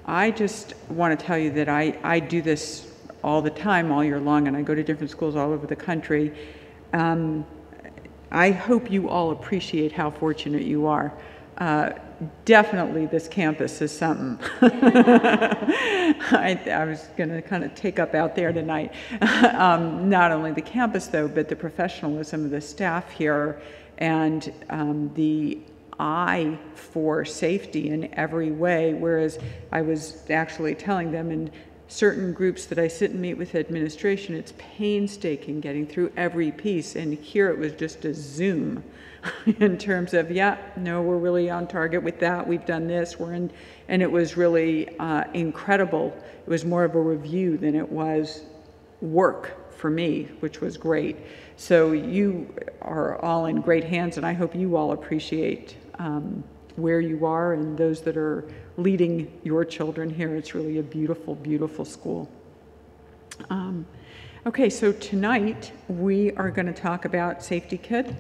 I just want to tell you that I do this all the time, all year long, and I go to different schools all over the country. I hope you all appreciate how fortunate you are. Definitely this campus is something. I was going to kind of take up out there tonight. Not only the campus, though, but the professionalism of the staff here and the eye for safety in every way, whereas I was actually telling them in certain groups that I sit and meet with administration, it's painstaking getting through every piece, and here it was just a zoom in terms of, yeah, no, we're really on target with that, we've done this, and it was really incredible. It was more of a review than it was work for me, which was great. So you are all in great hands, and I hope you all appreciate where you are and those that are leading your children here. It's really a beautiful, beautiful school. Okay, so tonight we are going to talk about Safety Kid.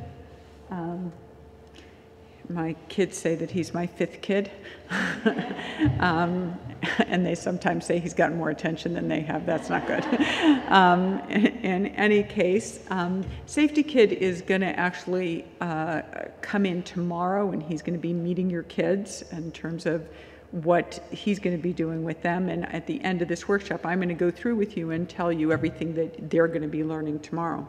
My kids say that he's my fifth kid. And they sometimes say he's gotten more attention than they have. That's not good. In any case, Safety Kid is going to actually come in tomorrow, and he's going to be meeting your kids in terms of what he's going to be doing with them. And at the end of this workshop, I'm going to go through with you and tell you everything that they're going to be learning tomorrow.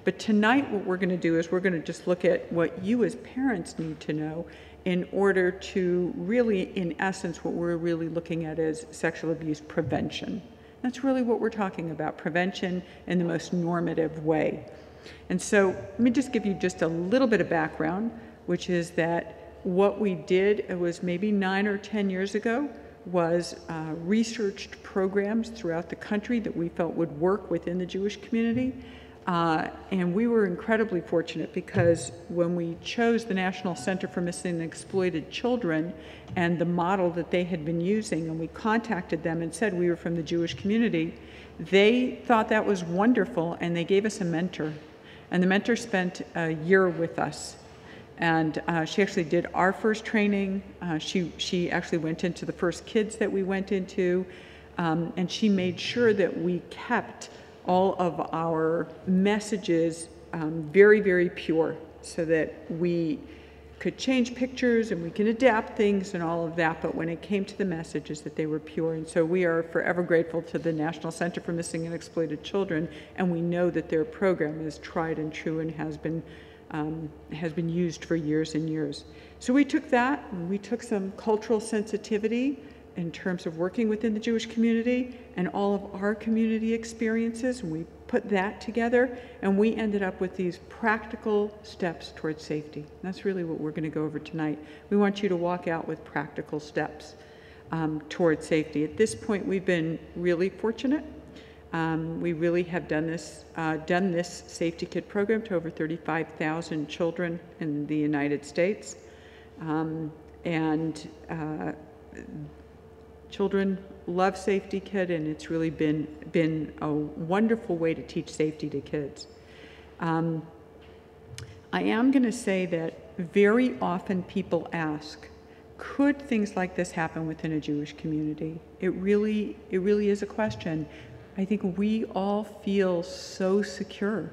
But tonight, what we're going to do is we're going to just look at what you as parents need to know in order to really, in essence, what we're really looking at is sexual abuse prevention. That's really what we're talking about, prevention in the most normative way. And so let me just give you just a little bit of background, which is that what we did, it was maybe 9 or 10 years ago, was researched programs throughout the country that we felt would work within the Jewish community. And we were incredibly fortunate because when we chose the National Center for Missing and Exploited Children and the model that they had been using, and we contacted them and said we were from the Jewish community, they thought that was wonderful, and they gave us a mentor. And the mentor spent a year with us. And she actually did our first training. She actually went into the first kids that we went into, and she made sure that we kept all of our messages very, very pure so that we could change pictures and we can adapt things and all of that, but when it came to the messages that they were pure. And so we are forever grateful to the National Center for Missing and Exploited Children, and we know that their program is tried and true and has been used for years and years. So we took that, and we took some cultural sensitivity in terms of working within the Jewish community and all of our community experiences, and we put that together, and we ended up with these practical steps towards safety. And that's really what we're going to go over tonight. We want you to walk out with practical steps towards safety. At this point, we've been really fortunate. We really have done this Safety Kid program to over 35,000 children in the United States. Children love Safety Kid, and it's really been a wonderful way to teach safety to kids. I am going to say that very often people ask, could things like this happen within a Jewish community? It really is a question. I think we all feel so secure.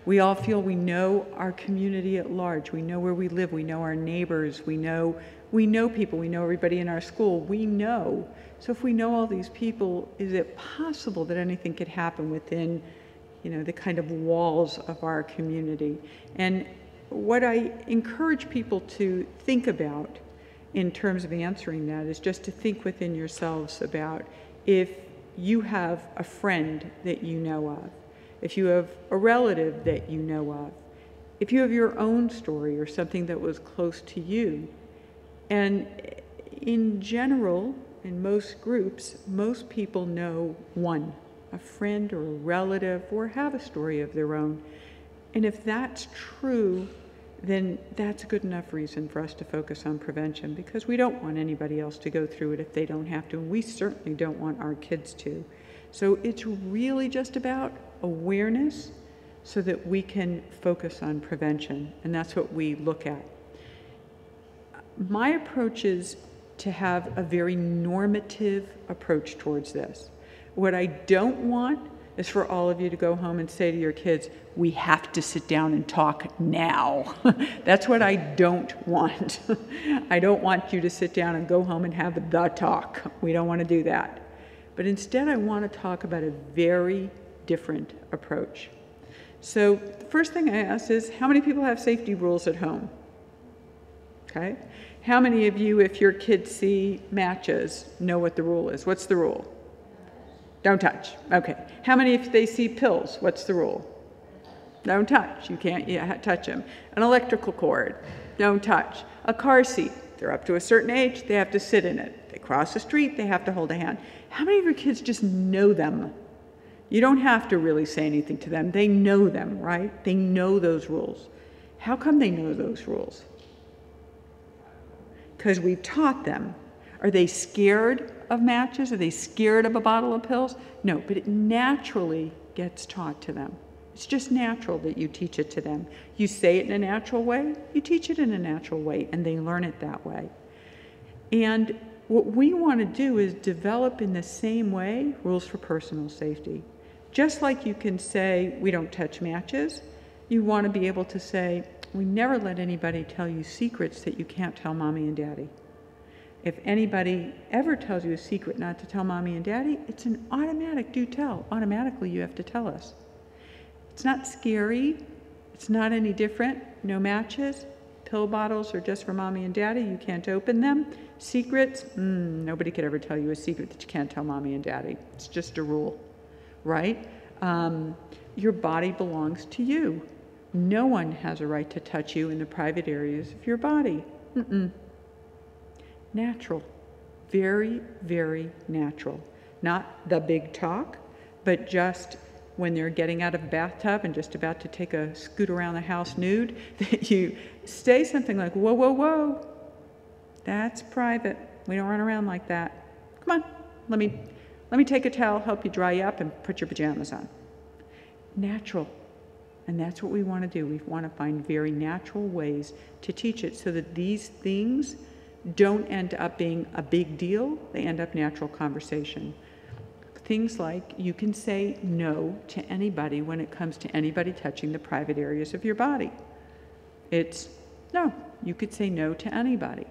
We all feel we know our community at large. We know where we live. We know our neighbors. We know people. We know everybody in our school. We know. So if we know all these people, is it possible that anything could happen within, the kind of walls of our community? And what I encourage people to think about in terms of answering that is just to think within yourselves about if you have a friend that you know of, if you have a relative that you know of, if you have your own story or something that was close to you. And in general, in most groups, most people know one, a friend or a relative, or have a story of their own. And if that's true, then that's a good enough reason for us to focus on prevention, because we don't want anybody else to go through it if they don't have to, and we certainly don't want our kids to. So it's really just about awareness so that we can focus on prevention, and that's what we look at. My approach is to have a very normative approach towards this. What I don't want is for all of you to go home and say to your kids, we have to sit down and talk now. That's what I don't want. I don't want you to sit down and go home and have the talk. We don't want to do that. But instead, I want to talk about a very different approach. So the first thing I ask is, how many people have safety rules at home? Okay. How many of you, if your kids see matches, know what the rule is? What's the rule? Don't touch. Okay. How many if they see pills? What's the rule? Don't touch. You can't touch them. An electrical cord. Don't touch. A car seat. They're up to a certain age. They have to sit in it. They cross the street. They have to hold a hand. How many of your kids just know them? You don't have to really say anything to them. They know them, right? They know those rules. How come they know those rules? Because we've taught them. Are they scared of matches? Are they scared of a bottle of pills? No, but it naturally gets taught to them. It's just natural that you teach it to them. You say it in a natural way, you teach it in a natural way, and they learn it that way. And what we want to do is develop in the same way rules for personal safety. Just like you can say, we don't touch matches, you want to be able to say, we never let anybody tell you secrets that you can't tell mommy and daddy. If anybody ever tells you a secret not to tell mommy and daddy, it's an automatic do tell. Automatically, you have to tell us. It's not scary. It's not any different. No matches. Pill bottles are just for mommy and daddy. You can't open them. Secrets, nobody could ever tell you a secret that you can't tell mommy and daddy. It's just a rule, right? Your body belongs to you. No one has a right to touch you in the private areas of your body. Natural. Very, very natural. Not the big talk, but just when they're getting out of the bathtub and just about to take a scoot around the house nude, that you say something like, whoa, whoa, whoa. That's private. We don't run around like that. Come on, let me take a towel, help you dry up, and put your pajamas on. Natural. And that's what we want to do. We want to find very natural ways to teach it so that these things don't end up being a big deal. They end up natural conversation. Things like you can say no to anybody when it comes to anybody touching the private areas of your body. It's no, you could say no to anybody.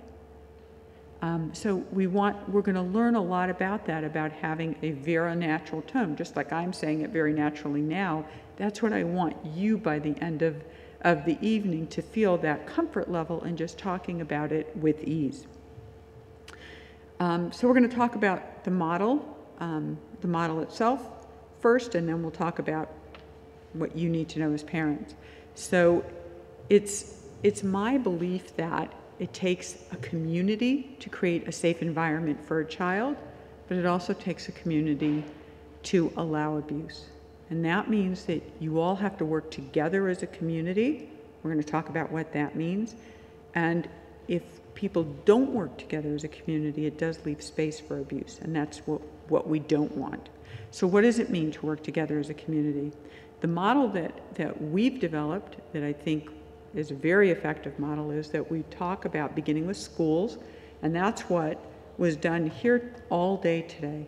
So we're going to learn a lot about that, about having a very natural tone, just like I'm saying it very naturally now. That's what I want you by the end of the evening to feel, that comfort level and just talking about it with ease. So we're going to talk about the model itself first, and then we'll talk about what you need to know as parents. So it's my belief that it takes a community to create a safe environment for a child, but it also takes a community to allow abuse. And that means that you all have to work together as a community. We're going to talk about what that means. And if people don't work together as a community, it does leave space for abuse, and that's what we don't want. So what does it mean to work together as a community? The model that we've developed, that I think is a very effective model, is that we talk about beginning with schools, and that's what was done here all day today.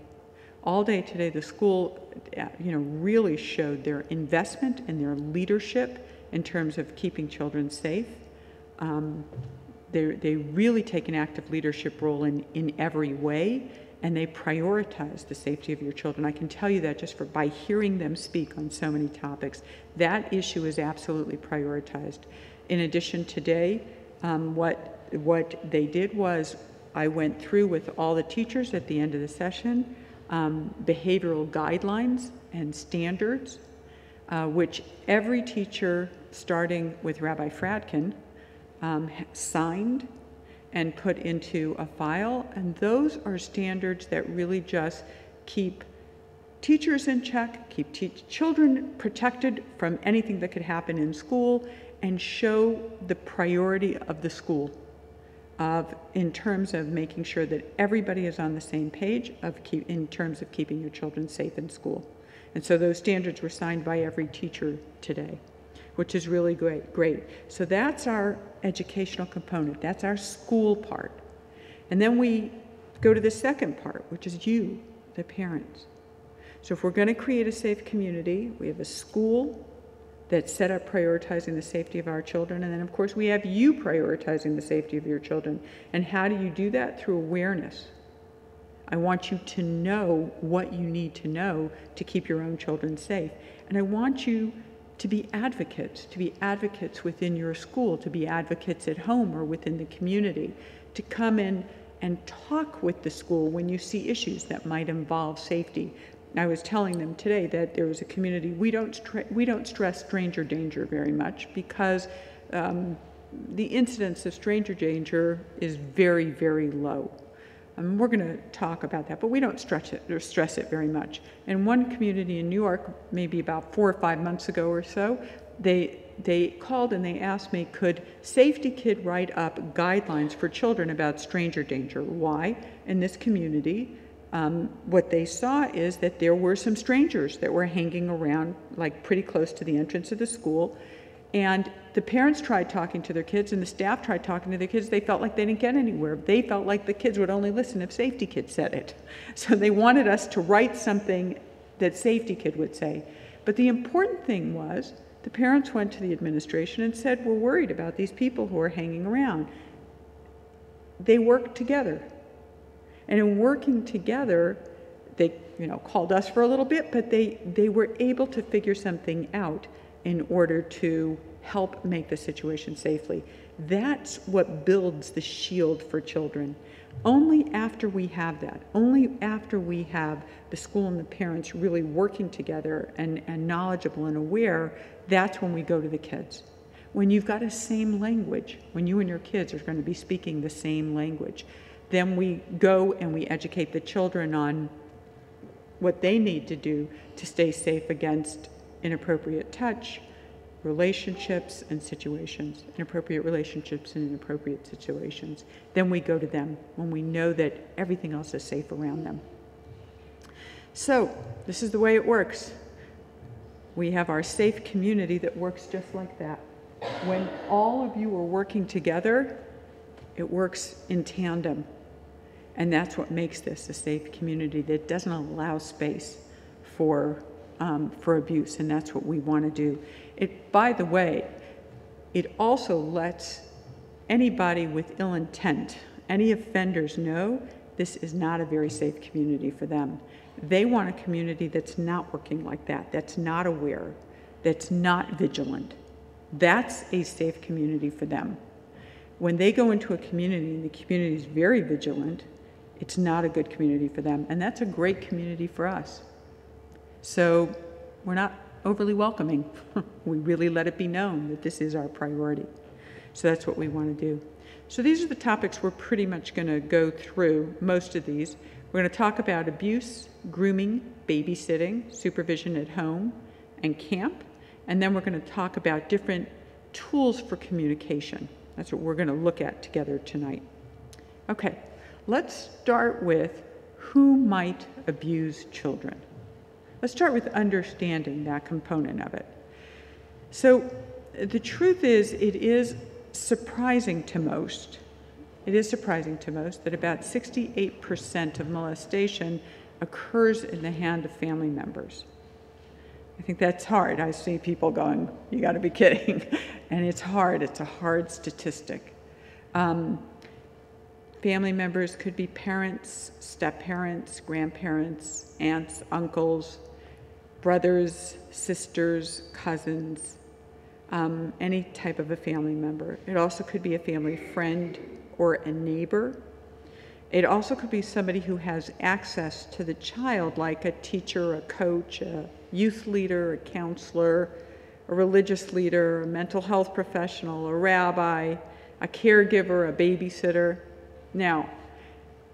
All day today, the school really showed their investment and their leadership in terms of keeping children safe. They really take an active leadership role in every way, and they prioritize the safety of your children. I can tell you that just by hearing them speak on so many topics. That issue is absolutely prioritized. In addition, today, what they did was I went through with all the teachers at the end of the session behavioral guidelines and standards, which every teacher, starting with Rabbi Fradkin, signed and put into a file. And those are standards that really just keep teachers in check, keep children protected from anything that could happen in school, and show the priority of the school in terms of making sure that everybody is on the same page in terms of keeping your children safe in school. And so those standards were signed by every teacher today, which is really great. So that's our educational component. That's our school part. And then we go to the second part, which is you, the parents. So if we're going to create a safe community, we have a school that's set up prioritizing the safety of our children, and then of course we have you prioritizing the safety of your children. And how do you do that? Through awareness. I want you to know what you need to know to keep your own children safe. And I want you to be advocates within your school, to be advocates at home or within the community, to come in and talk with the school when you see issues that might involve safety. I was telling them today that there was a community, we don't stress stranger danger very much because the incidence of stranger danger is very, very low. We're going to talk about that, but we don't stress it very much. In one community in New York, maybe about 4 or 5 months ago or so, they called and they asked me, could Safety Kid write up guidelines for children about stranger danger? Why? In this community, what they saw is that there were some strangers that were hanging around, like pretty close to the entrance of the school, and the parents tried talking to their kids and the staff tried talking to their kids. They felt like they didn't get anywhere. They felt like the kids would only listen if Safety Kid said it. So they wanted us to write something that Safety Kid would say. But the important thing was the parents went to the administration and said, we're worried about these people who are hanging around. They worked together. And in working together, they called us for a little bit, but they were able to figure something out in order to help make the situation safely. That's what builds the shield for children. Only after we have that, only after we have the school and the parents really working together and knowledgeable and aware, that's when we go to the kids. When you've got a same language, when you and your kids are going to be speaking the same language, then we go and we educate the children on what they need to do to stay safe against inappropriate touch, relationships and situations, inappropriate relationships and inappropriate situations. Then we go to them when we know that everything else is safe around them. So this is the way it works. We have our safe community that works just like that. When all of you are working together, it works in tandem. And that's what makes this a safe community that doesn't allow space for abuse, and that's what we want to do. By the way, it also lets anybody with ill intent, any offenders, know this is not a very safe community for them. They want a community that's not working like that, that's not aware, that's not vigilant. That's a safe community for them. When they go into a community and the community is very vigilant, it's not a good community for them, and that's a great community for us. So we're not overly welcoming. We really let it be known that this is our priority. So that's what we want to do. So these are the topics we're pretty much going to go through, most of these. We're going to talk about abuse, grooming, babysitting, supervision at home, and camp. And then we're going to talk about different tools for communication. That's what we're going to look at together tonight. Okay, let's start with who might abuse children. Let's start with understanding that component of it. So the truth is, it is surprising to most that about 68% of molestation occurs in the hand of family members. I think that's hard. I see people going, you got to be kidding. And it's hard. It's a hard statistic. Family members could be parents, step-parents, grandparents, aunts, uncles, brothers, sisters, cousins, any type of a family member. It also could be a family friend or a neighbor. It also could be somebody who has access to the child, like a teacher, a coach, a youth leader, a counselor, a religious leader, a mental health professional, a rabbi, a caregiver, a babysitter. Now,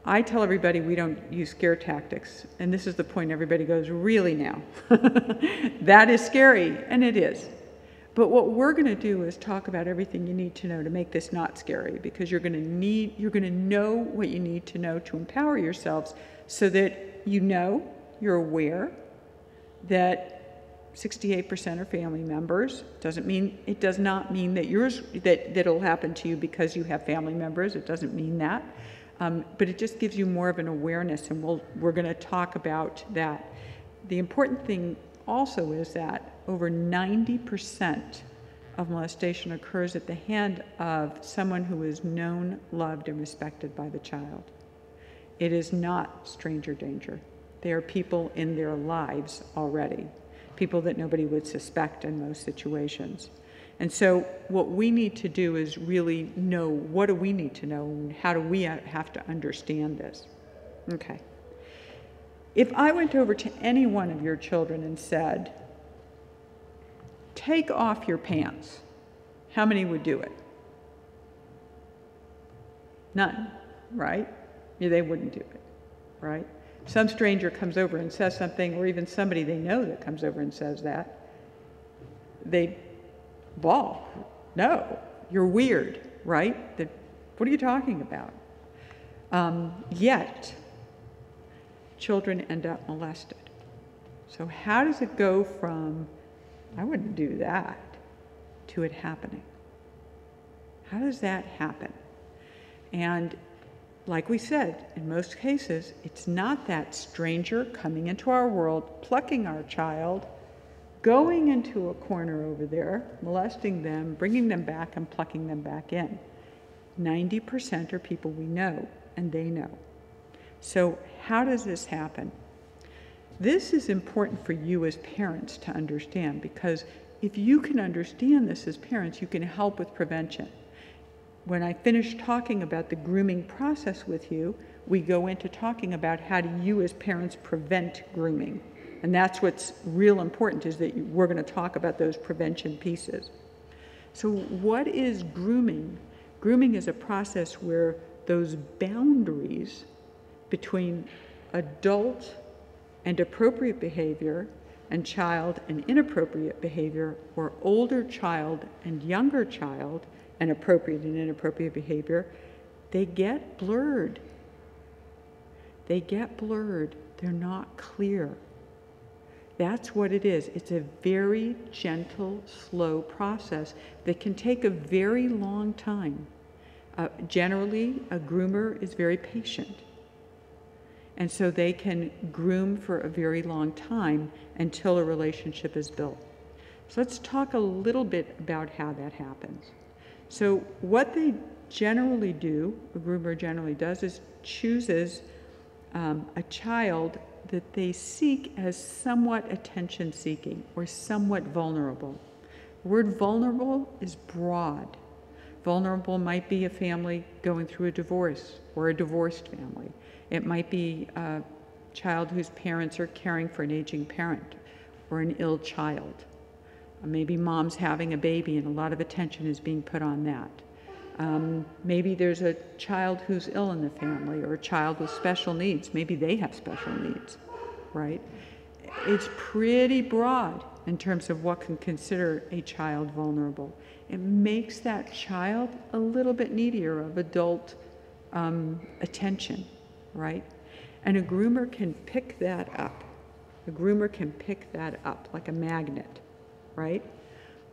I tell everybody we don't use scare tactics, and this is the point everybody goes, really now? That is scary, and it is. But what we're going to do is talk about everything you need to know to make this not scary, because you're going to know what you need to know to empower yourselves so that you're aware that 68% are family members. It does not mean that it'll happen to you because you have family members. It doesn't mean that. but it just gives you more of an awareness, and we're going to talk about that. The important thing also is that over 90% of molestation occurs at the hand of someone who is known, loved, and respected by the child. It is not stranger danger. They are people in their lives already, people that nobody would suspect in most situations. And so what we need to do is really know, what do we need to know, and how do we have to understand this? Okay. If I went over to any one of your children and said, take off your pants, how many would do it? None, right? Yeah, they wouldn't do it, right? Some stranger comes over and says something, or even somebody they know that comes over and says that, they bawl. No, you're weird, right? What are you talking about? Yet, children end up molested. So how does it go from, I wouldn't do that, to it happening? How does that happen? And like we said, in most cases, it's not that stranger coming into our world, plucking our child, going into a corner over there, molesting them, bringing them back, and plucking them back in. 90% are people we know, and they know. So how does this happen? This is important for you as parents to understand, because if you can understand this as parents, you can help with prevention. When I finish talking about the grooming process with you, we go into talking about how do you as parents prevent grooming. And that's what's real important, is that we're going to talk about those prevention pieces. So what is grooming? Grooming is a process where those boundaries between adult and appropriate behavior and child and inappropriate behavior, or older child and younger child and appropriate and inappropriate behavior, they get blurred. They get blurred. They're not clear. That's what it is. It's a very gentle, slow process that can take a very long time. Generally, a groomer is very patient. And so they can groom for a very long time until a relationship is built. So let's talk a little bit about how that happens. So what they generally do, a groomer generally does, is chooses a child that they seek as somewhat attention-seeking or somewhat vulnerable. The word vulnerable is broad. Vulnerable might be a family going through a divorce or a divorced family. It might be a child whose parents are caring for an aging parent or an ill child. Maybe mom's having a baby and a lot of attention is being put on that. Maybe there's a child who's ill in the family, or a child with special needs. Maybe they have special needs, right? It's pretty broad in terms of what can consider a child vulnerable. It makes that child a little bit needier of adult attention, right? And a groomer can pick that up. A groomer can pick that up like a magnet, right?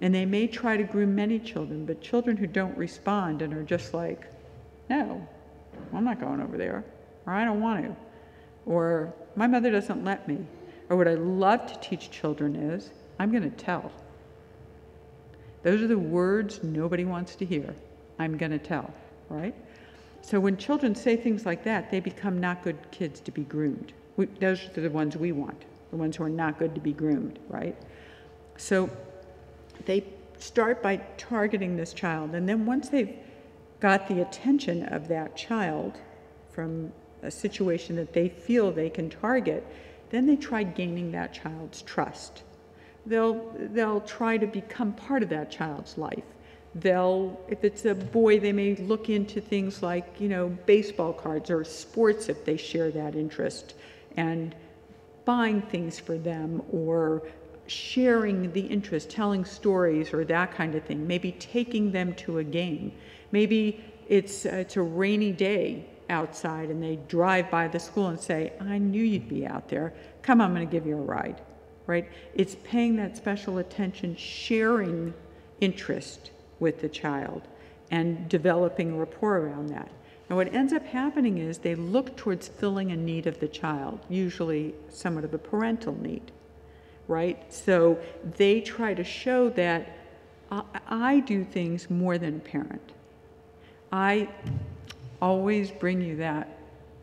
And they may try to groom many children, but children who don't respond and are just like, no, I'm not going over there, or I don't want to, or my mother doesn't let me, or what I love to teach children is, I'm going to tell. Those are the words nobody wants to hear. I'm going to tell, right? So when children say things like that, they become not good kids to be groomed. Those are the ones we want, the ones who are not good to be groomed, right? So they start by targeting this child, and then once they've got the attention of that child from a situation that they feel they can target, then they try gaining that child's trust. They'll try to become part of that child's life. If it's a boy, they may look into things like, baseball cards or sports if they share that interest, and buying things for them, or sharing the interest, telling stories or that kind of thing. Maybe taking them to a game. Maybe it's a rainy day outside and they drive by the school and say, I knew you'd be out there. Come on, I'm going to give you a ride, right? It's paying that special attention, sharing interest with the child and developing rapport around that. And what ends up happening is they look towards filling a need of the child, usually somewhat of a parental need, right? So they try to show that I do things more than a parent. I always bring you that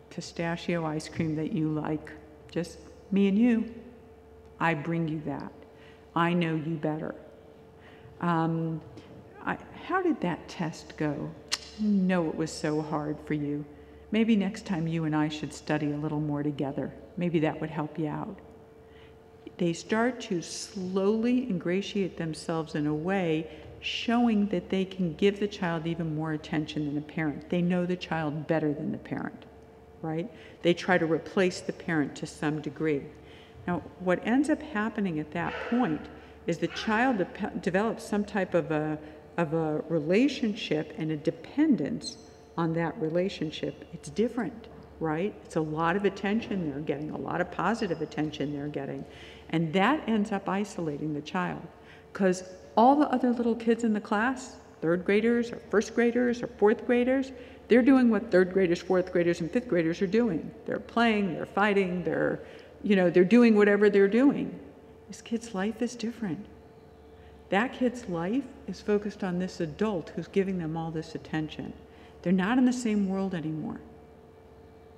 pistachio ice cream that you like, just me and you. I bring you that. I know you better. How did that test go? No, it was so hard for you. Maybe next time you and I should study a little more together. Maybe that would help you out. They start to slowly ingratiate themselves in a way showing that they can give the child even more attention than a parent. They know the child better than the parent, right? They try to replace the parent to some degree. Now, what ends up happening at that point is the child develops some type of a relationship and a dependence on that relationship. It's different, right? It's a lot of attention they're getting, a lot of positive attention they're getting. And that ends up isolating the child because all the other little kids in the class, third graders or first graders or fourth graders, they're doing what third graders, fourth graders, and fifth graders are doing. They're playing, they're fighting, they're doing whatever they're doing. This kid's life is different. That kid's life is focused on this adult who's giving them all this attention. They're not in the same world anymore.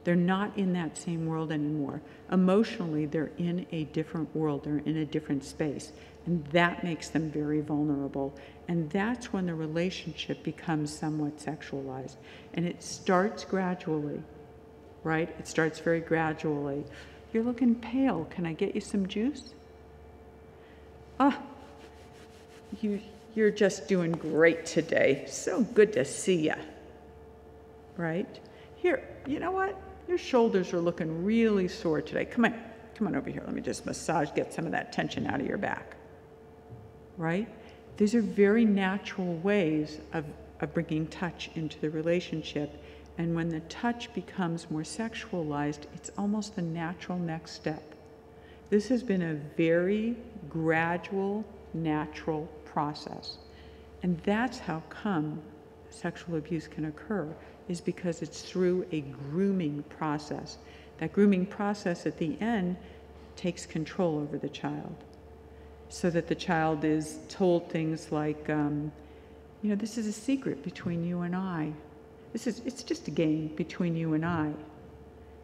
They're not in that same world anymore. Emotionally, they're in a different world. They're in a different space. And that makes them very vulnerable. And that's when the relationship becomes somewhat sexualized. And it starts gradually, right? It starts very gradually. You're looking pale. Can I get you some juice? You're just doing great today. So good to see you, right? Here, you know what? Your shoulders are looking really sore today. Come on over here. Let me just massage, get some of that tension out of your back, right? These are very natural ways of bringing touch into the relationship. And when the touch becomes more sexualized, it's almost the natural next step. This has been a very gradual, natural process. And that's how come sexual abuse can occur, is because it's through a grooming process. That grooming process at the end takes control over the child, so that the child is told things like, this is a secret between you and I. It's just a game between you and I.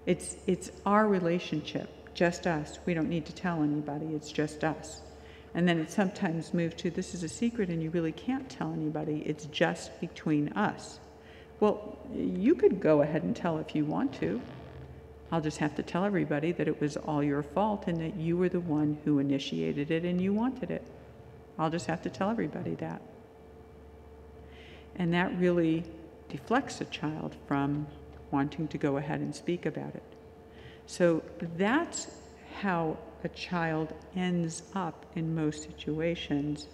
It's our relationship, just us. We don't need to tell anybody, it's just us. And then it's sometimes moved to, this is a secret and you really can't tell anybody, it's just between us. Well, you could go ahead and tell if you want to. I'll just have to tell everybody that it was all your fault and that you were the one who initiated it and you wanted it. I'll just have to tell everybody that. And that really deflects a child from wanting to go ahead and speak about it. So that's how a child ends up in most situations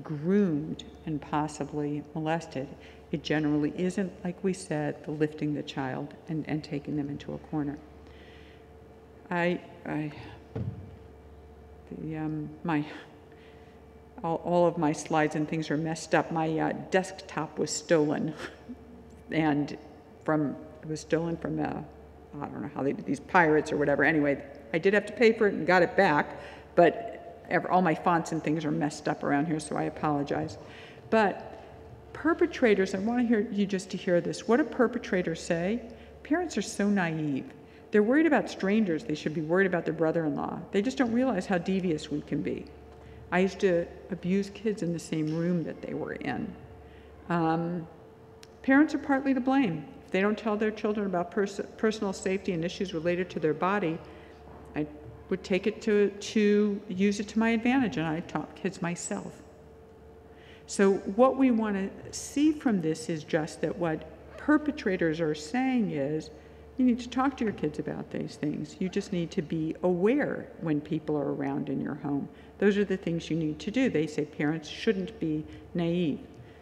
groomed and possibly molested. It generally isn't, like we said, the lifting the child and taking them into a corner. All of my slides and things are messed up. My desktop was stolen, and it was stolen from I don't know how they did, these pirates or whatever. Anyway, I did have to pay for it and got it back, but all my fonts and things are messed up around here, so I apologize. But perpetrators, I want you just to hear this. What do perpetrators say? Parents are so naive. They're worried about strangers. They should be worried about their brother-in-law. They just don't realize how devious we can be. I used to abuse kids in the same room that they were in. Parents are partly to blame. If they don't tell their children about personal safety and issues related to their body, I would take it to use it to my advantage, and I taught kids myself. So what we want to see from this is just that what perpetrators are saying is, you need to talk to your kids about these things. You just need to be aware when people are around in your home. Those are the things you need to do. They say parents shouldn't be naive.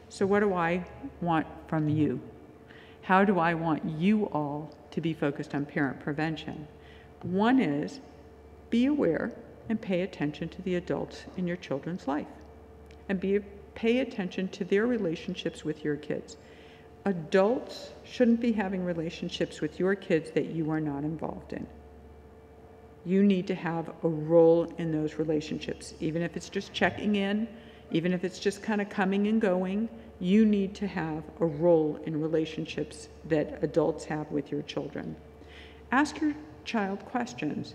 So what do I want from you? How do I want you all to be focused on parent prevention? One is, be aware and pay attention to the adults in your children's life. And pay attention to their relationships with your kids. Adults shouldn't be having relationships with your kids that you are not involved in. You need to have a role in those relationships, even if it's just checking in, even if it's just kind of coming and going. You need to have a role in relationships that adults have with your children. Ask your child questions.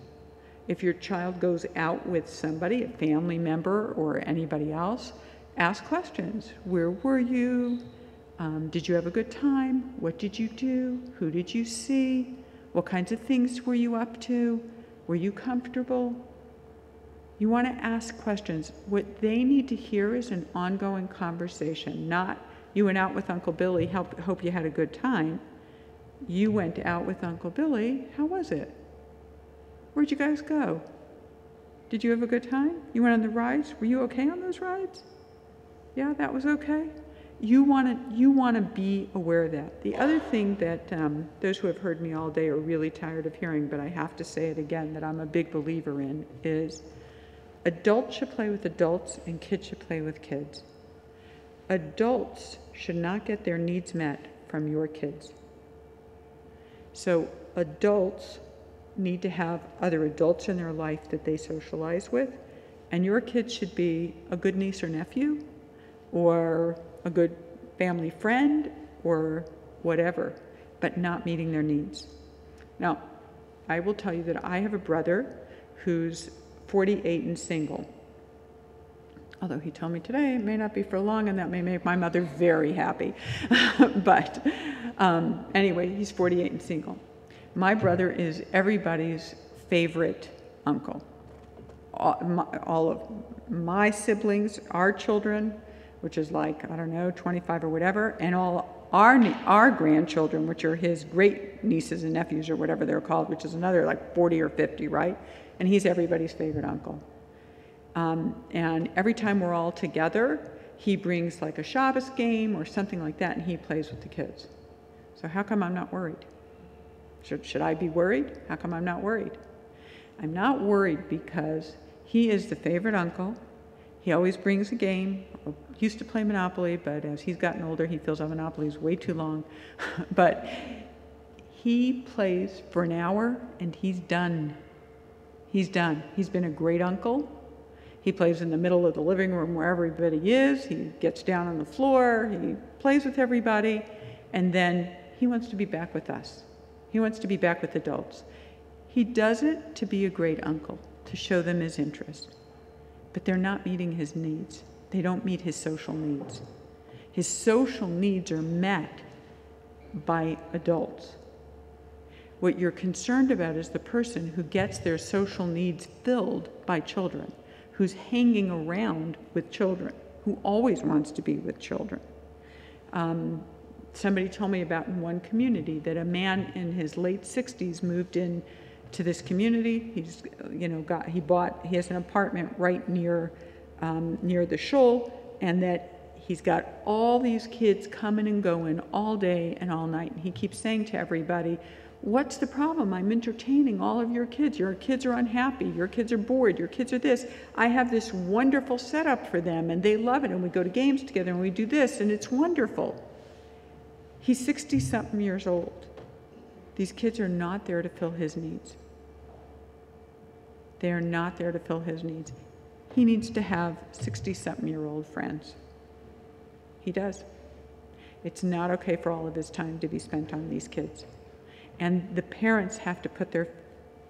If your child goes out with somebody, a family member or anybody else, ask questions. Where were you? Did you have a good time? What did you do? Who did you see? What kinds of things were you up to? Were you comfortable? You want to ask questions. What they need to hear is an ongoing conversation, not you went out with Uncle Billy, hope you had a good time. You went out with Uncle Billy, how was it? Where'd you guys go? Did you have a good time? You went on the rides? Were you okay on those rides? Yeah, that was okay? You want to be aware of that. The other thing that those who have heard me all day are really tired of hearing, but I have to say it again, that I'm a big believer in, is adults should play with adults and kids should play with kids. Adults should not get their needs met from your kids. So adults need to have other adults in their life that they socialize with, and your kids should be a good niece or nephew, or a good family friend, or whatever, but not meeting their needs. Now, I will tell you that I have a brother who's 48 and single. Although he told me today it may not be for long, and that may make my mother very happy. But anyway, he's 48 and single. My brother is everybody's favorite uncle. All of my siblings, our children, which is like, I don't know, 25 or whatever, and all our grandchildren, which are his great nieces and nephews or whatever they're called, which is another like 40 or 50, right? And he's everybody's favorite uncle. And every time we're all together, he brings like a Shabbos game or something like that, and he plays with the kids. So how come I'm not worried? Should I be worried? How come I'm not worried? I'm not worried because he is the favorite uncle. He always brings a game. He used to play Monopoly, but as he's gotten older, he feels like Monopoly is way too long. But he plays for an hour, and he's done. He's done. He's been a great uncle. He plays in the middle of the living room where everybody is. He gets down on the floor. He plays with everybody. And then he wants to be back with us. He wants to be back with adults. He does it to be a great uncle, to show them his interest. But they're not meeting his needs. They don't meet his social needs. His social needs are met by adults. What you're concerned about is the person who gets their social needs filled by children, who's hanging around with children, who always wants to be with children. Somebody told me about in one community that a man in his late 60s moved in to this community. He's, he has an apartment right near the shul, and that he's got all these kids coming and going all day and all night. And he keeps saying to everybody, what's the problem? I'm entertaining all of your kids. Your kids are unhappy. Your kids are bored. Your kids are this. I have this wonderful setup for them, and they love it. And we go to games together, and we do this, and it's wonderful. He's 60-something years old. These kids are not there to fill his needs. They are not there to fill his needs. He needs to have 60-something-year-old friends. He does. It's not okay for all of his time to be spent on these kids. And the parents have to put their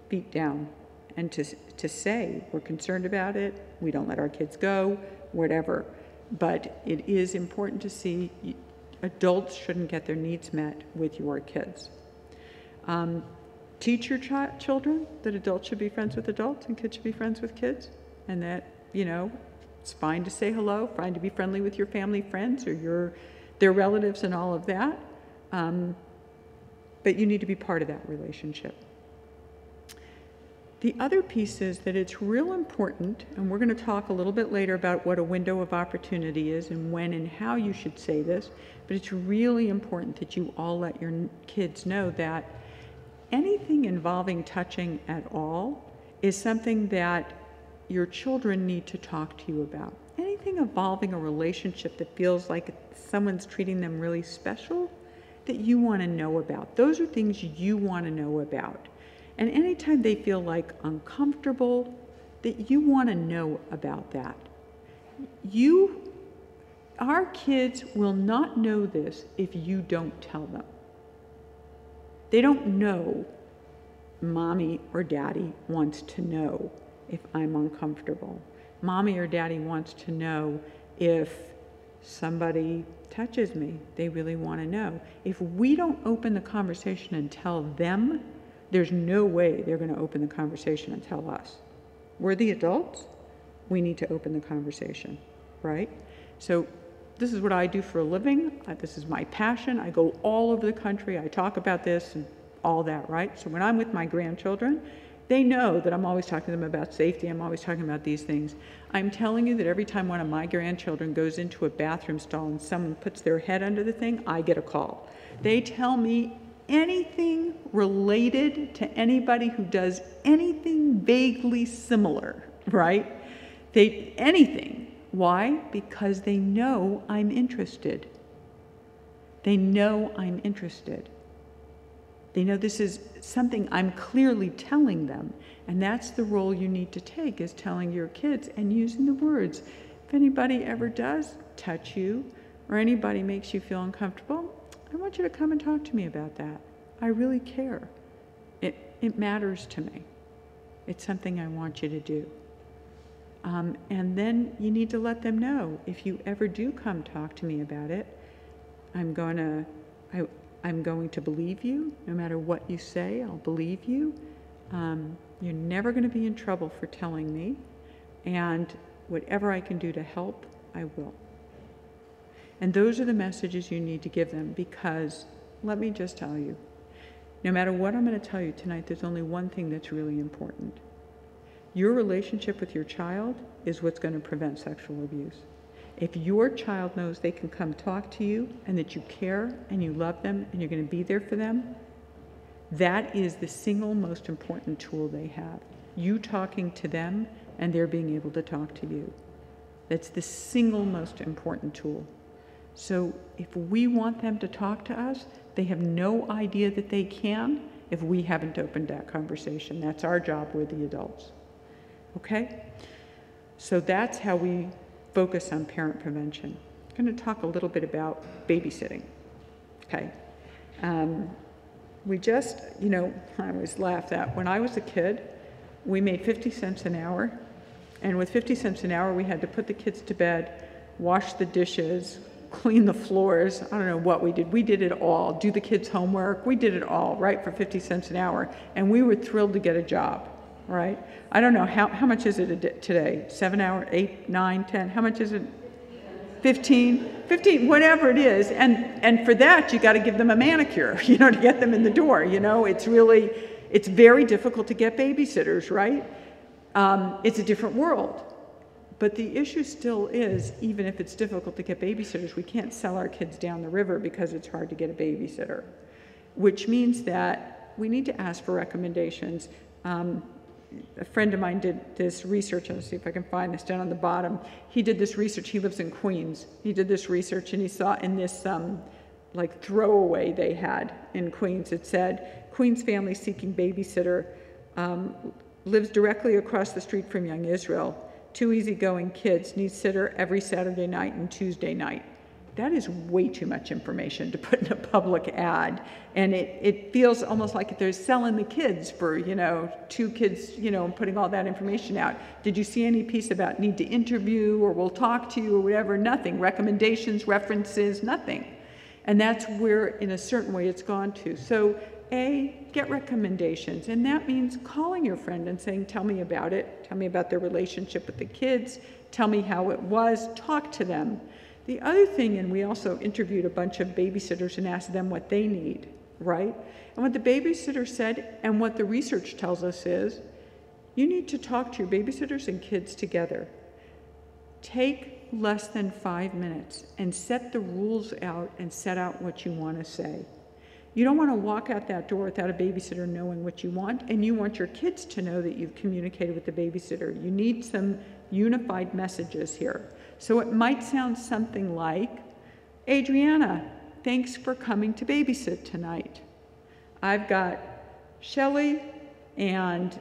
feet down and to say, we're concerned about it, we don't let our kids go, whatever. But it is important to see adults shouldn't get their needs met with your kids. Teach your children that adults should be friends with adults and kids should be friends with kids, and that, it's fine to say hello, fine to be friendly with your family friends or their relatives and all of that. But you need to be part of that relationship. The other piece is that it's real important, and we're going to talk a little bit later about what a window of opportunity is and when and how you should say this, but it's really important that you all let your kids know that anything involving touching at all is something that your children need to talk to you about. Anything involving a relationship that feels like someone's treating them really special, that you want to know about. Those are things you want to know about. And anytime they feel like uncomfortable, that you want to know about that. Our kids will not know this if you don't tell them. They don't know mommy or daddy wants to know if I'm uncomfortable. Mommy or daddy wants to know if somebody touches me. They really want to know. If we don't open the conversation and tell them, there's no way they're going to open the conversation and tell us. We're the adults. We need to open the conversation, right? So this is what I do for a living. This is my passion. I go all over the country. I talk about this and all that, right? So when I'm with my grandchildren, they know that I'm always talking to them about safety. I'm always talking about these things. I'm telling you that every time one of my grandchildren goes into a bathroom stall and someone puts their head under the thing, I get a call. They tell me anything related to anybody who does anything vaguely similar, right? Anything. Why? Because they know I'm interested. They know I'm interested. They know this is something I'm clearly telling them. And that's the role you need to take, is telling your kids and using the words. If anybody ever does touch you or anybody makes you feel uncomfortable, I want you to come and talk to me about that. I really care. It matters to me. It's something I want you to do. And then you need to let them know, if you ever do come talk to me about it, I'm going to believe you. No matter what you say, I'll believe you. You're never going to be in trouble for telling me. And whatever I can do to help, I will. And those are the messages you need to give them, because let me just tell you, no matter what I'm going to tell you tonight, there's only one thing that's really important. Your relationship with your child is what's going to prevent sexual abuse. If your child knows they can come talk to you and that you care and you love them and you're going to be there for them, that is the single most important tool they have. You talking to them and they're being able to talk to you. That's the single most important tool. So if we want them to talk to us, they have no idea that they can if we haven't opened that conversation. That's our job, we're the adults. Okay? So that's how we focus on parent prevention. I'm going to talk a little bit about babysitting. Okay? We just, I always laugh that when I was a kid, we made 50 cents an hour. And with 50 cents an hour, we had to put the kids to bed, wash the dishes, clean the floors. I don't know what we did. We did it all. Do the kids' homework. We did it all, right, for 50 cents an hour. And we were thrilled to get a job, right? I don't know, how much is it today? 7 hours, 8, 9, 10? How much is it? 15, whatever it is. And for that, you got to give them a manicure, to get them in the door. It's very difficult to get babysitters, right? It's a different world. But the issue still is, even if it's difficult to get babysitters, we can't sell our kids down the river because it's hard to get a babysitter, which means that we need to ask for recommendations. A friend of mine did this research. I'll see if I can find this down on the bottom. He did this research. He lives in Queens. He did this research, and he saw in this throwaway they had in Queens, it said, Queens family seeking babysitter lives directly across the street from Young Israel. 2 easygoing kids, need sitter every Saturday night and Tuesday night. That is way too much information to put in a public ad. And it feels almost like they're selling the kids for, 2 kids, and putting all that information out. Did you see any piece about need to interview or we'll talk to you or whatever? Nothing. Recommendations, references, nothing. And that's where, in a certain way, it's gone to. So, get recommendations. And that means calling your friend and saying, tell me about it. Tell me about their relationship with the kids. Tell me how it was. Talk to them. The other thing, and we also interviewed a bunch of babysitters and asked them what they need, right? And what the babysitter said, and what the research tells us is, you need to talk to your babysitters and kids together. Take less than 5 minutes and set the rules out and set out what you want to say. You don't want to walk out that door without a babysitter knowing what you want, and you want your kids to know that you've communicated with the babysitter. You need some unified messages here. So it might sound something like, Adriana, thanks for coming to babysit tonight. I've got Shelley and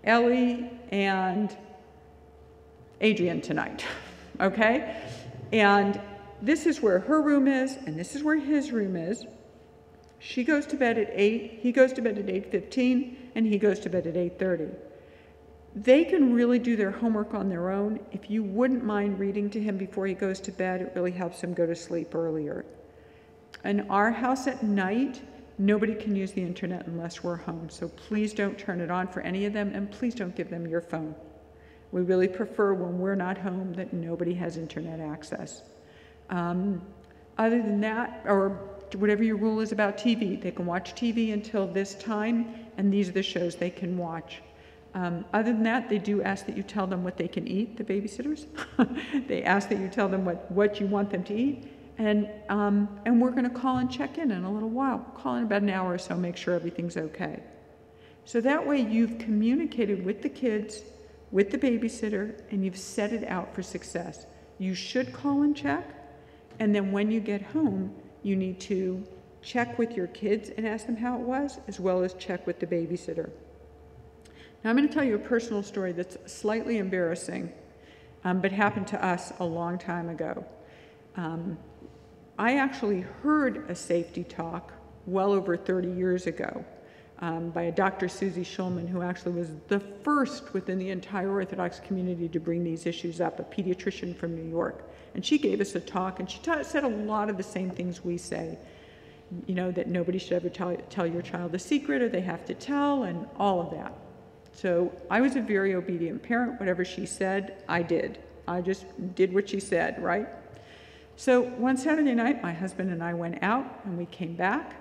Ellie and Adrian tonight, okay? And this is where her room is, and this is where his room is. She goes to bed at 8, he goes to bed at 8:15, and he goes to bed at 8:30. They can really do their homework on their own. If you wouldn't mind reading to him before he goes to bed, it really helps him go to sleep earlier. In our house at night, nobody can use the internet unless we're home, so please don't turn it on for any of them, and please don't give them your phone. We really prefer when we're not home that nobody has internet access. Other than that, or whatever your rule is about TV, they can watch TV until this time, and these are the shows they can watch. Other than that, they do ask that you tell them what they can eat, the babysitters. They ask that you tell them what you want them to eat. And we're going to call and check in a little while. Call in about an hour or so, make sure everything's okay. So that way you've communicated with the kids, with the babysitter, and you've set it out for success. You should call and check. And then when you get home, you need to check with your kids and ask them how it was, as well as check with the babysitter. Now, I'm going to tell you a personal story that's slightly embarrassing, but happened to us a long time ago. I actually heard a safety talk well over 30 years ago by a Dr. Susie Schulman, who actually was the first within the entire Orthodox community to bring these issues up, a pediatrician from New York. And she gave us a talk, and she said a lot of the same things we say. You know, that nobody should ever tell your child a secret, or they have to tell, and all of that. So I was a very obedient parent. Whatever she said, I did. I just did what she said, right? So one Saturday night, my husband and I went out, and we came back,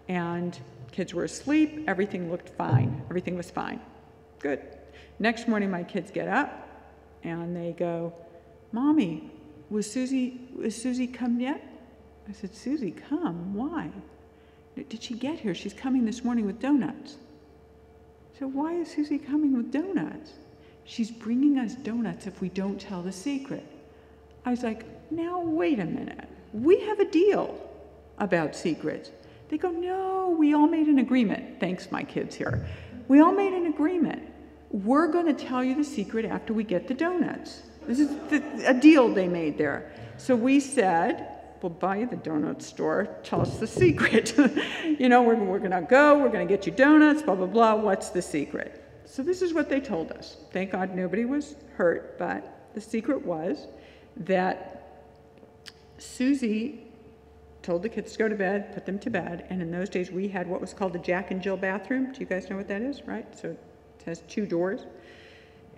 and kids were asleep. Everything looked fine. Everything was fine. Good. Next morning, my kids get up, and they go, "Mommy, was Susie come yet?" I said, "Susie come? Why? Did she get here? She's coming this morning with donuts." So why is Susie coming with donuts? She's bringing us donuts if we don't tell the secret. I was like, now wait a minute. We have a deal about secrets. They go, no, we all made an agreement. Thanks, my kids here. We all made an agreement. We're going to tell you the secret after we get the donuts. This is a deal they made there. So we said, we'll buy you the donut store, tell us the secret. You know, we're gonna go, we're gonna get you donuts, blah, blah, blah, what's the secret? So this is what they told us. Thank God nobody was hurt, but the secret was that Susie told the kids to go to bed, put them to bed, and in those days we had what was called the Jack and Jill bathroom. Do you guys know what that is, right? So it has 2 doors.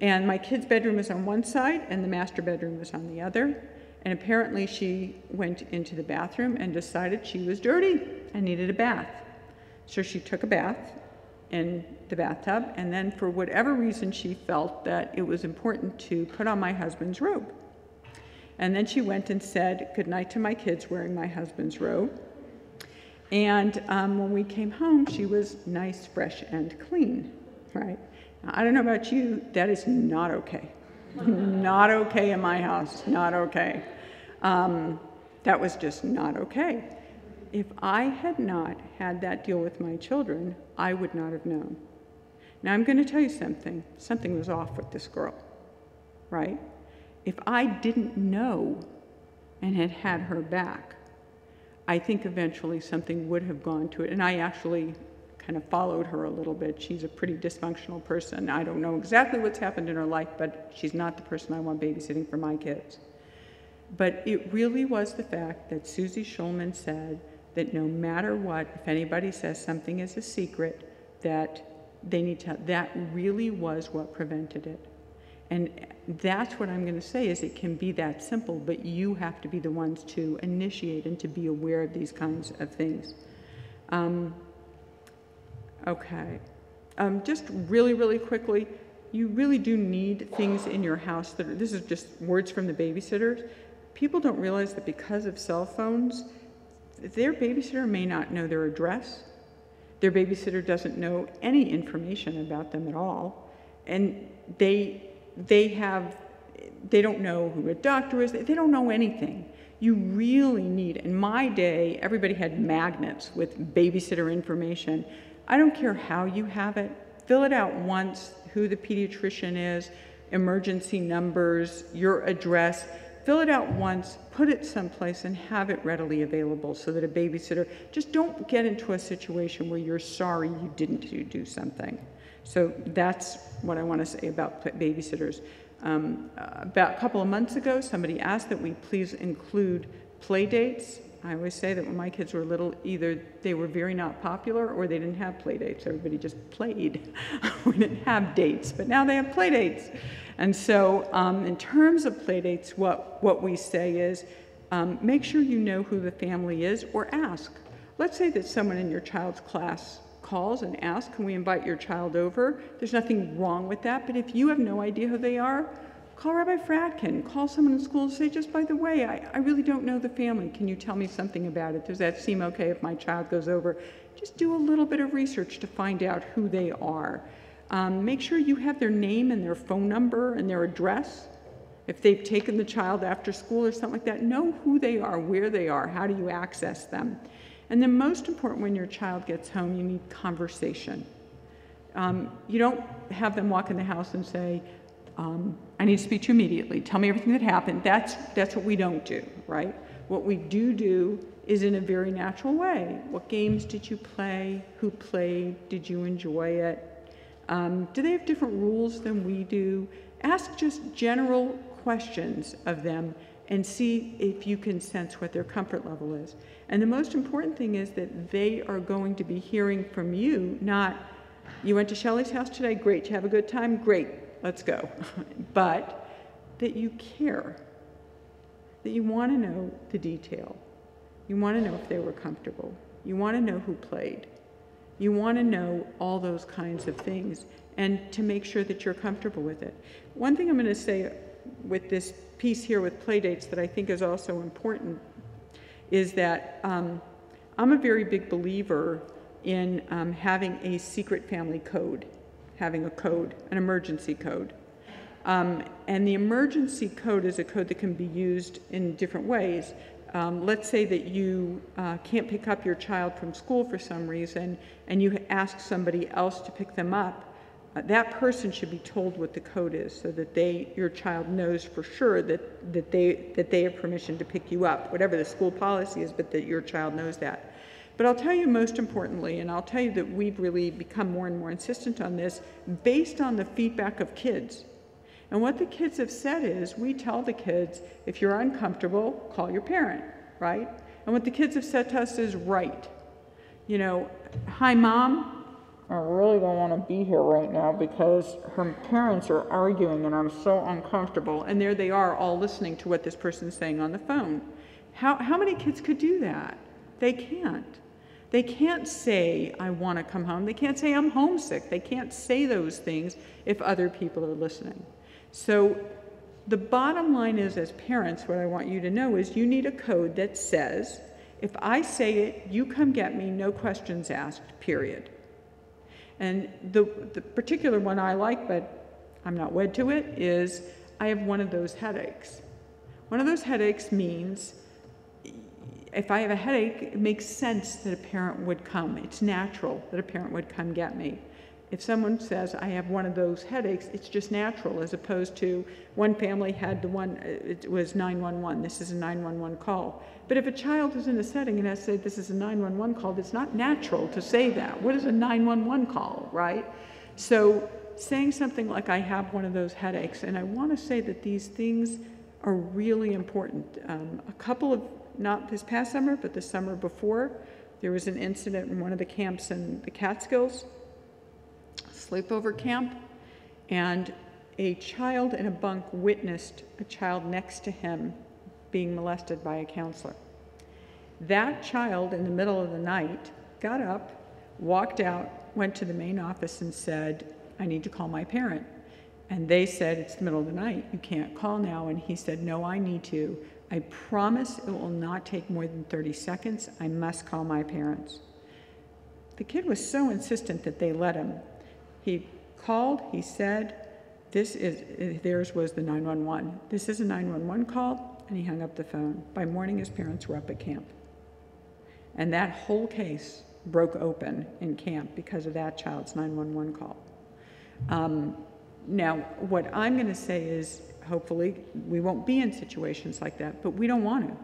And my kids' bedroom was on one side, and the master bedroom was on the other. And apparently she went into the bathroom and decided she was dirty and needed a bath. So she took a bath in the bathtub, and then for whatever reason she felt that it was important to put on my husband's robe. And then she went and said goodnight to my kids wearing my husband's robe. And when we came home, she was nice, fresh, and clean, right? Now, I don't know about you, that is not okay. Not okay in my house, not okay. That was just not okay. If I had not had that deal with my children, I would not have known. Now I'm going to tell you something. Something was off with this girl, right? If I didn't know and had had her back, I think eventually something would have gone to it. And I actually kind of followed her a little bit. She's a pretty dysfunctional person. I don't know exactly what's happened in her life, but she's not the person I want babysitting for my kids. But it really was the fact that Susie Schulman said that no matter what, if anybody says something is a secret, that they need to, that really was what prevented it. And that's what I'm going to say, is it can be that simple, but you have to be the ones to initiate and to be aware of these kinds of things. Okay. Just really, really quickly, you really do need things in your house that are, this is just words from the babysitters. People don't realize that because of cell phones, their babysitter may not know their address. Their babysitter doesn't know any information about them at all. And they don't know who a doctor is. They don't know anything. You really need, in my day, everybody had magnets with babysitter information. I don't care how you have it. Fill it out once, who the pediatrician is, emergency numbers, your address. Fill it out once, put it someplace, and have it readily available so that a babysitter, just don't get into a situation where you're sorry you didn't do something. So that's what I want to say about babysitters. About a couple of months ago, somebody asked that we please include play dates. I always say that when my kids were little, either they were very not popular or they didn't have play dates. Everybody just played. We didn't have dates, but now they have play dates. And so in terms of play dates, what we say is make sure you know who the family is or ask. Let's say that someone in your child's class calls and asks, can we invite your child over? There's nothing wrong with that, but if you have no idea who they are, call Rabbi Fradkin, call someone in school and say, just by the way, I really don't know the family. Can you tell me something about it? Does that seem okay if my child goes over? Just do a little bit of research to find out who they are. Make sure you have their name and their phone number and their address. If they've taken the child after school or something like that, know who they are, where they are, how do you access them. And then most important, when your child gets home, you need conversation. You don't have them walk in the house and say, I need to speak to you immediately. Tell me everything that happened. That's what we don't do, right? What we do is in a very natural way. What games did you play? Who played? Did you enjoy it? Do they have different rules than we do? Ask just general questions of them and see if you can sense what their comfort level is. And the most important thing is that they are going to be hearing from you, not, you went to Shelley's house today? Great. Did you have a good time? Great. Let's go. But that you care, that you want to know the detail. You want to know if they were comfortable. You want to know who played. You want to know all those kinds of things and to make sure that you're comfortable with it. One thing I'm going to say with this piece here with play dates that I think is also important is that I'm a very big believer in having a secret family code, having a code, an emergency code. And the emergency code is a code that can be used in different ways. Let's say that you can't pick up your child from school for some reason and you ask somebody else to pick them up. That person should be told what the code is so that your child knows for sure that they have permission to pick you up, whatever the school policy is, but that your child knows that. But I'll tell you most importantly, and I'll tell you that we've really become more and more insistent on this based on the feedback of kids. And what the kids have said is, we tell the kids, if you're uncomfortable, call your parent, right? And what the kids have said to us is, right. You know, hi mom, I really don't want to be here right now because her parents are arguing and I'm so uncomfortable. And there they are all listening to what this person's saying on the phone. How many kids could do that? They can't. They can't say, I want to come home. They can't say, I'm homesick. They can't say those things if other people are listening. So the bottom line is, as parents, what I want you to know is you need a code that says, if I say it, you come get me, no questions asked, period. And the particular one I like, but I'm not wed to it, is I have one of those headaches. One of those headaches means if I have a headache, it makes sense that a parent would come. It's natural that a parent would come get me. If someone says, I have one of those headaches, it's just natural, as opposed to one family had the one, it was 911. This is a 911 call. But if a child is in a setting and has to say, this is a 911 call, it's not natural to say that. What is a 911 call, right? So saying something like, I have one of those headaches, and I want to say that these things are really important. A couple of, not this past summer, but the summer before, there was an incident in one of the camps in the Catskills, sleepover camp, and a child in a bunk witnessed a child next to him being molested by a counselor. That child, in the middle of the night, got up, walked out, went to the main office and said, I need to call my parent. And they said, it's the middle of the night, you can't call now. And he said, no, I need to. I promise it will not take more than 30 seconds. I must call my parents. The kid was so insistent that they let him. He called, he said, theirs was the 911. This is a 911 call. and he hung up the phone. By morning, his parents were up at camp. And that whole case broke open in camp because of that child's 911 call. Now, what I'm going to say is, hopefully, we won't be in situations like that, but we don't want to.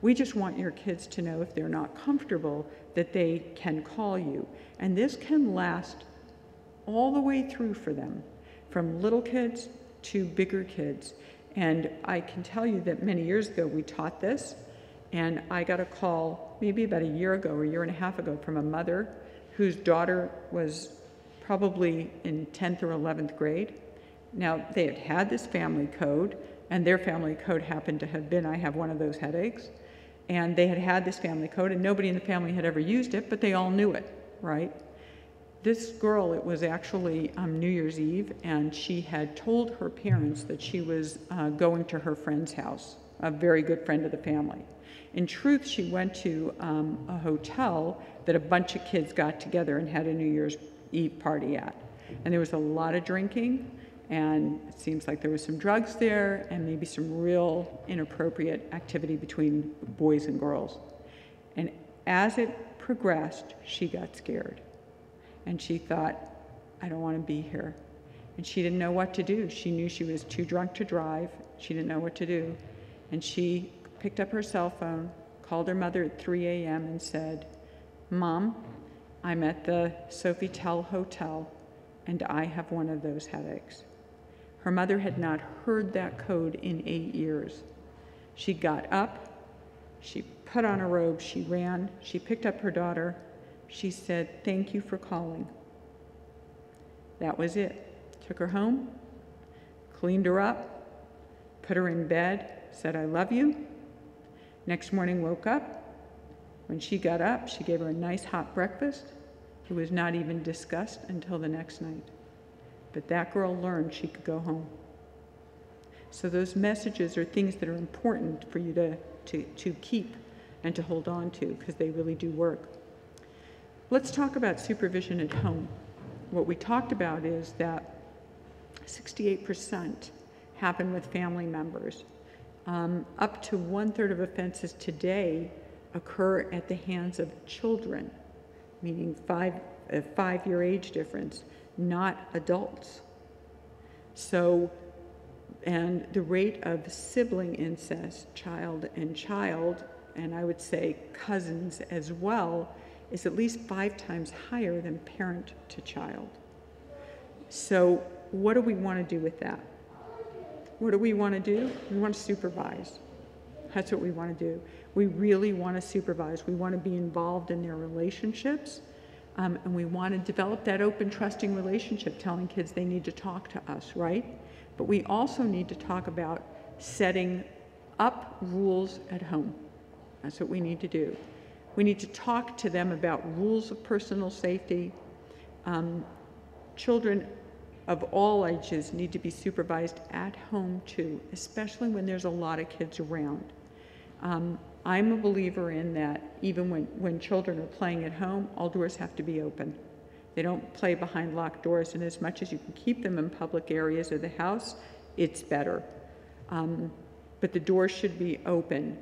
We just want your kids to know if they're not comfortable that they can call you. And this can last all the way through for them, from little kids to bigger kids. And I can tell you that many years ago we taught this, and I got a call maybe about a year ago or a year and a half ago from a mother whose daughter was probably in 10th or 11th grade. Now, they had had this family code, and their family code happened to have been, I have one of those headaches. And they had had this family code, and nobody in the family had ever used it, but they all knew it, right? This girl, it was actually New Year's Eve, and she had told her parents that she was going to her friend's house, a very good friend of the family. In truth, she went to a hotel that a bunch of kids got together and had a New Year's Eve party at. And there was a lot of drinking, and it seems like there was some drugs there and maybe some real inappropriate activity between boys and girls. And as it progressed, she got scared. And she thought, I don't want to be here. And she didn't know what to do. She knew she was too drunk to drive. She didn't know what to do. And she picked up her cell phone, called her mother at 3 a.m. and said, Mom, I'm at the Sofitel Hotel, and I have one of those headaches. Her mother had not heard that code in 8 years. She got up, she put on a robe, she ran, she picked up her daughter. She said, thank you for calling. That was it. Took her home, cleaned her up, put her in bed, said, I love you. Next morning, woke up. When she got up, she gave her a nice hot breakfast. It was not even discussed until the next night. But that girl learned she could go home. So those messages are things that are important for you to keep and to hold on to, because they really do work. Let's talk about supervision at home. What we talked about is that 68% happen with family members. Up to 1/3 of offenses today occur at the hands of children, meaning a 5-year age difference, not adults. So, and the rate of sibling incest, child and child, and I would say cousins as well, is at least 5 times higher than parent to child. So what do we want to do with that? What do we want to do? We want to supervise. That's what we want to do. We really want to supervise. We want to be involved in their relationships, and we want to develop that open, trusting relationship, telling kids they need to talk to us, right? But we also need to talk about setting up rules at home. That's what we need to do. We need to talk to them about rules of personal safety. Children of all ages need to be supervised at home too, especially when there's a lot of kids around. I'm a believer in that even when children are playing at home, all doors have to be open. They don't play behind locked doors, and as much as you can keep them in public areas of the house, it's better. But the doors should be open.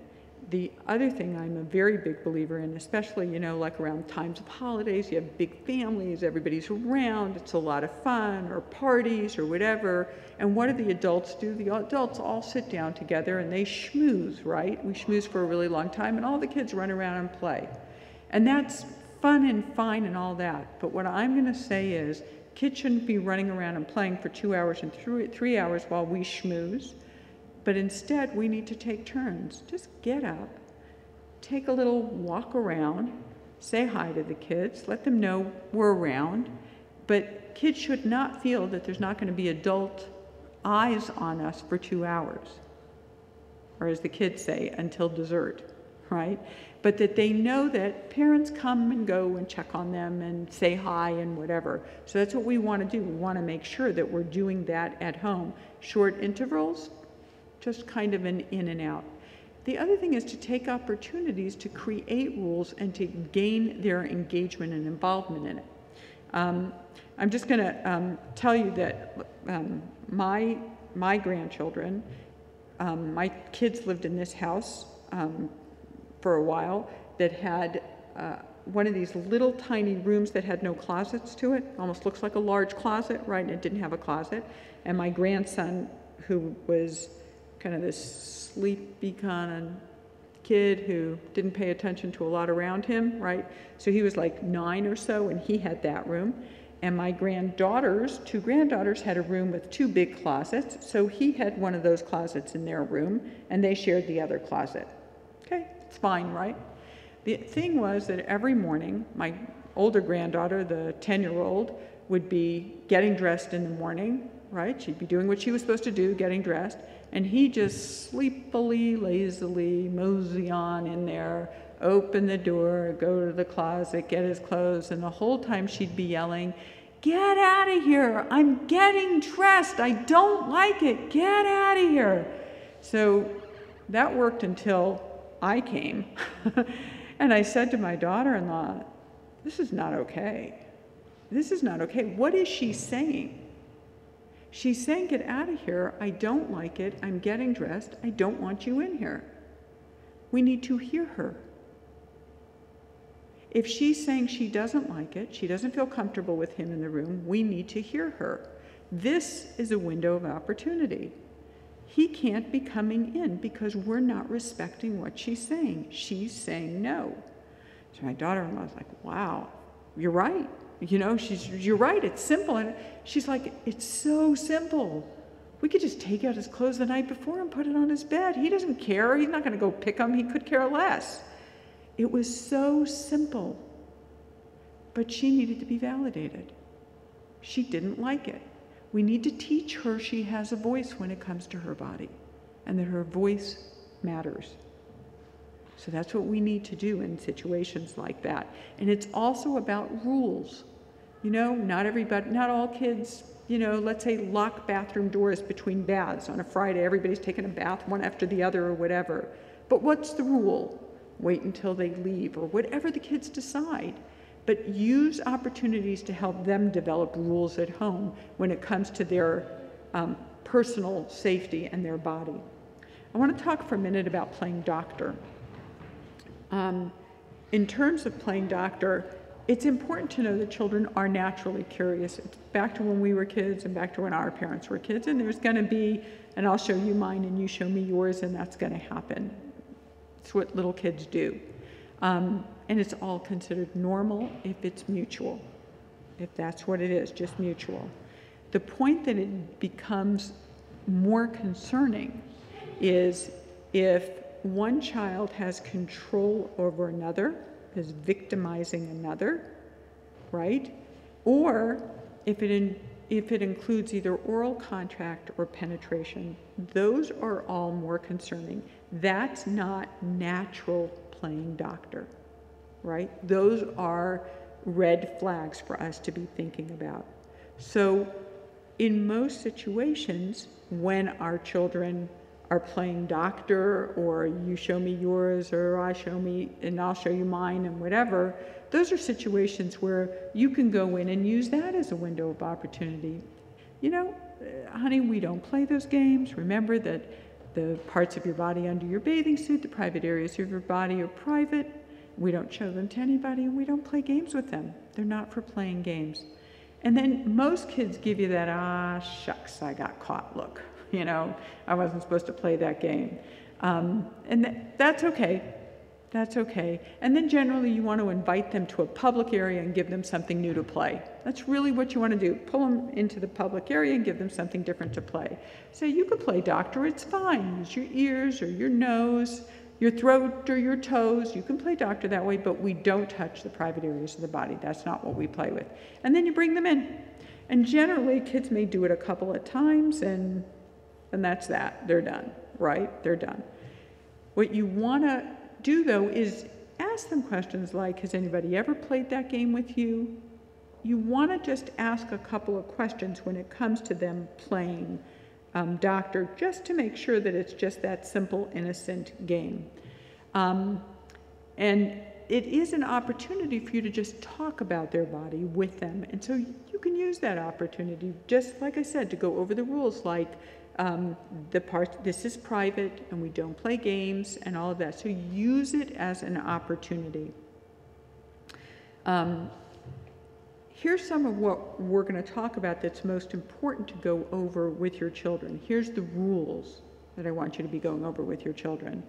The other thing I'm a very big believer in, especially, like around times of holidays, you have big families, everybody's around, it's a lot of fun, or parties, or whatever. And what do the adults do? The adults all sit down together and they schmooze, right? We schmooze for a really long time, and all the kids run around and play. And that's fun and fine and all that. But what I'm going to say is, kids shouldn't be running around and playing for 2 hours and 3 hours while we schmooze. But instead, we need to take turns. Just get up, take a little walk around, say hi to the kids, let them know we're around. But kids should not feel that there's not going to be adult eyes on us for 2 hours. Or as the kids say, until dessert, right? But that they know that parents come and go and check on them and say hi and whatever. So that's what we want to do. We want to make sure that we're doing that at home. Short intervals, just kind of an in and out. The other thing is to take opportunities to create rules and to gain their engagement and involvement in it. I'm just going to tell you that my grandchildren my kids lived in this house for a while that had one of these little tiny rooms that had no closets to it. Almost looks like a large closet, right? And it didn't have a closet. And my grandson, who was kind of this sleepy kind of kid who didn't pay attention to a lot around him, right? So he was like 9 or so, and he had that room. And my granddaughters, 2 granddaughters, had a room with 2 big closets. So he had one of those closets in their room, and they shared the other closet. Okay, it's fine, right? The thing was that every morning, my older granddaughter, the 10-year-old, would be getting dressed in the morning, right? She'd be doing what she was supposed to do, getting dressed, and he just sleepily, lazily mosey on in there, open the door, go to the closet, get his clothes, and the whole time she'd be yelling, "Get out of here, I'm getting dressed, I don't like it, get out of here." So that worked until I came. And I said to my daughter-in-law, "This is not okay. This is not okay. What is she saying?" She's saying, "Get out of here. I don't like it. I'm getting dressed. I don't want you in here." We need to hear her. If she's saying she doesn't like it, she doesn't feel comfortable with him in the room, we need to hear her. This is a window of opportunity. He can't be coming in because we're not respecting what she's saying. She's saying no. So my daughter-in-law was like, "Wow, you're right. You know, you're right, it's simple." And she's like, "It's so simple. We could just take out his clothes the night before and put it on his bed. He doesn't care. He's not going to go pick them. He could care less." It was so simple. But she needed to be validated. She didn't like it. We need to teach her she has a voice when it comes to her body, and that her voice matters. So that's what we need to do in situations like that. And it's also about rules. You know, not all kids, you know, let's say lock bathroom doors between baths. On a Friday, everybody's taking a bath one after the other or whatever. But what's the rule? Wait until they leave, or whatever the kids decide. But use opportunities to help them develop rules at home when it comes to their personal safety and their body. I want to talk for a minute about playing doctor. In terms of playing doctor, it's important to know that children are naturally curious. It's back to when we were kids and back to when our parents were kids, and there's going to be, and I'll show you mine and you show me yours, and that's going to happen. It's what little kids do. And it's all considered normal if it's mutual, if that's what it is, just mutual. The point that it becomes more concerning is if one child has control over another, is victimizing another, right? Or if it includes either oral contact or penetration. Those are all more concerning. That's not natural playing doctor, right? Those are red flags for us to be thinking about. So in most situations, when our children are playing doctor, or you show me yours, or I show me, and I'll show you mine, and whatever, those are situations where you can go in and use that as a window of opportunity. You know, honey, we don't play those games. Remember that the parts of your body under your bathing suit, the private areas of your body are private. We don't show them to anybody, and we don't play games with them. They're not for playing games. And then most kids give you that, "Ah, shucks, I got caught" look. You know, I wasn't supposed to play that game. And that's okay. That's okay. And then generally you want to invite them to a public area and give them something new to play. That's really what you want to do. Pull them into the public area and give them something different to play. So you can play doctor, it's fine. Use your ears or your nose, your throat or your toes. You can play doctor that way, but we don't touch the private areas of the body. That's not what we play with. And then you bring them in. And generally kids may do it a couple of times, and that's that. They're done, right? They're done. What you want to do, though, is ask them questions like, "Has anybody ever played that game with you?" You want to just ask a couple of questions when it comes to them playing doctor, just to make sure that it's just that simple, innocent game. And it is an opportunity for you to just talk about their body with them. And so you can use that opportunity, just like I said, to go over the rules, like this is private and we don't play games and all of that. So use it as an opportunity. Here's some of what we're going to talk about that's most important to go over with your children. Here's the rules that I want you to be going over with your children.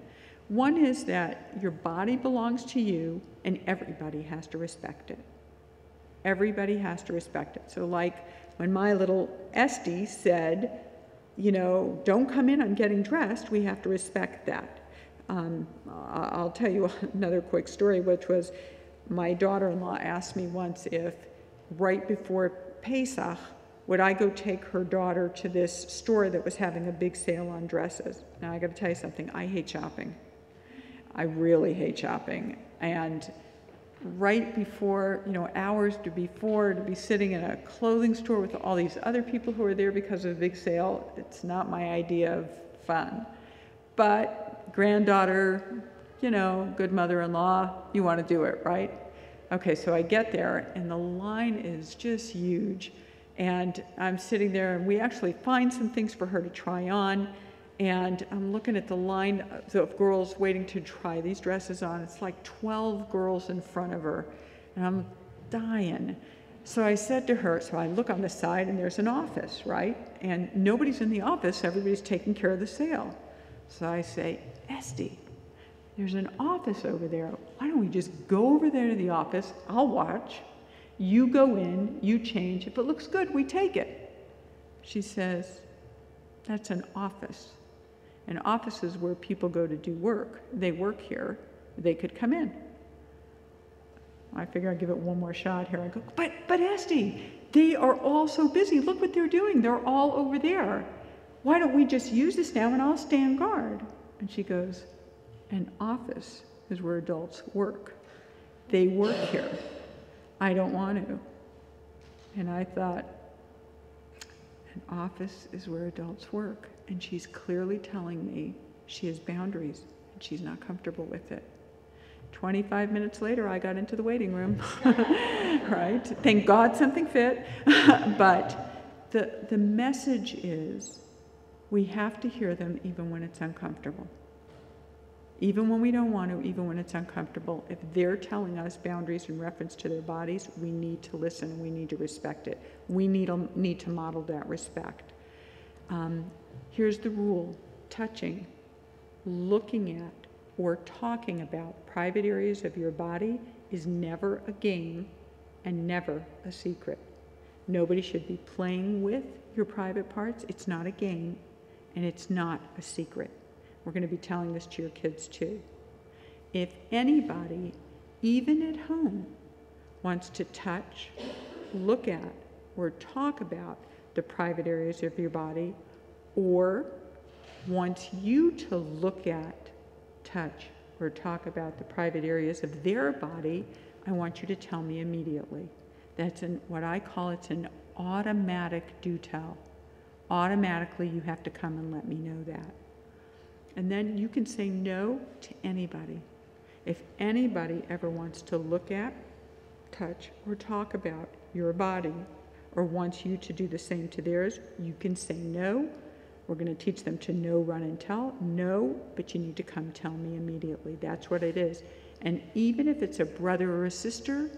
One is that your body belongs to you and everybody has to respect it. Everybody has to respect it. So like when my little Esty said, you know, don't come in, I'm getting dressed, we have to respect that. I'll tell you another quick story, which was my daughter-in-law asked me once if right before Pesach, would I go take her daughter to this store that was having a big sale on dresses. Now I gotta tell you something, I hate shopping. I really hate shopping. And right before, you know, hours before, to be sitting in a clothing store with all these other people who are there because of a big sale, it's not my idea of fun. But granddaughter, you know, good mother-in-law, you want to do it, right? Okay, so I get there and the line is just huge. And I'm sitting there and we actually find some things for her to try on. And I'm looking at the line of girls waiting to try these dresses on. It's like 12 girls in front of her. And I'm dying. So I said to her, so I look on the side and there's an office, right? And nobody's in the office, everybody's taking care of the sale. So I say, Esty, there's an office over there. Why don't we just go over there to the office? I'll watch. You go in, you change. If it looks good, we take it. She says, that's an office. An office is where people go to do work. They work here. They could come in. I figure I'll give it one more shot here. I go, but Esty, they are all so busy. Look what they're doing. They're all over there. Why don't we just use this now and I'll stand guard? And she goes, an office is where adults work. They work here. I don't want to. And I thought, an office is where adults work. And she's clearly telling me she has boundaries and she's not comfortable with it. 25 minutes later, I got into the waiting room, right? Thank God something fit. But the message is we have to hear them even when it's uncomfortable. Even when we don't want to, even when it's uncomfortable. If they're telling us boundaries in reference to their bodies, we need to listen and we need to respect it. We need to model that respect. Here's the rule. Touching, looking at, or talking about private areas of your body is never a game and never a secret. Nobody should be playing with your private parts. It's not a game and it's not a secret. We're going to be telling this to your kids too. If anybody, even at home, wants to touch, look at, or talk about the private areas of your body, or wants you to look at, touch, or talk about the private areas of their body, I want you to tell me immediately. That's what I call, it's an automatic do tell. Automatically you have to come and let me know that. And then you can say no to anybody. If anybody ever wants to look at, touch, or talk about your body, or wants you to do the same to theirs, you can say no. We're going to teach them to no, run, and tell. No, but you need to come tell me immediately. That's what it is. And even if it's a brother or a sister,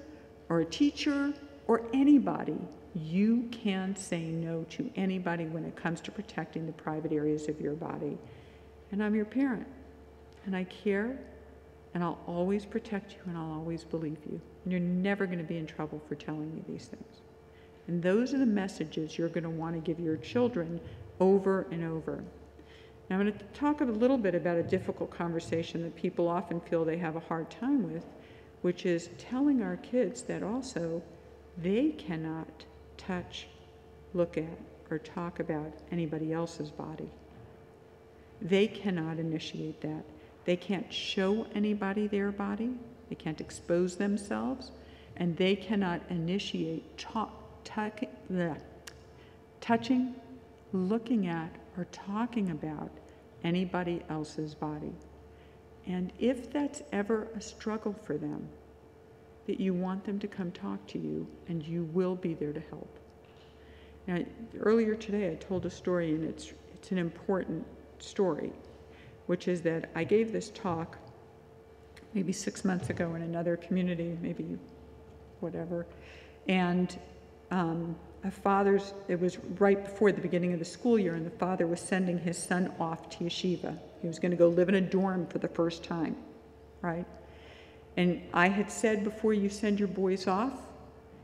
or a teacher, or anybody, you can say no to anybody when it comes to protecting the private areas of your body. And I'm your parent, and I care, and I'll always protect you, and I'll always believe you. And you're never going to be in trouble for telling me these things. And those are the messages you're going to want to give your children over and over. Now I'm going to talk a little bit about a difficult conversation that people often feel they have a hard time with, which is telling our kids that also they cannot touch, look at, or talk about anybody else's body. They cannot initiate that. They can't show anybody their body. They can't expose themselves. And they cannot initiate touching, looking at, or talking about anybody else's body. And if that's ever a struggle for them, that you want them to come talk to you, and you will be there to help. Now, earlier today I told a story, and it's it's an important story, which is that I gave this talk maybe 6 months ago in another community, maybe whatever, and it was right before the beginning of the school year, and the father was sending his son off to yeshiva. He was going to go live in a dorm for the first time, right? And I had said, before you send your boys off,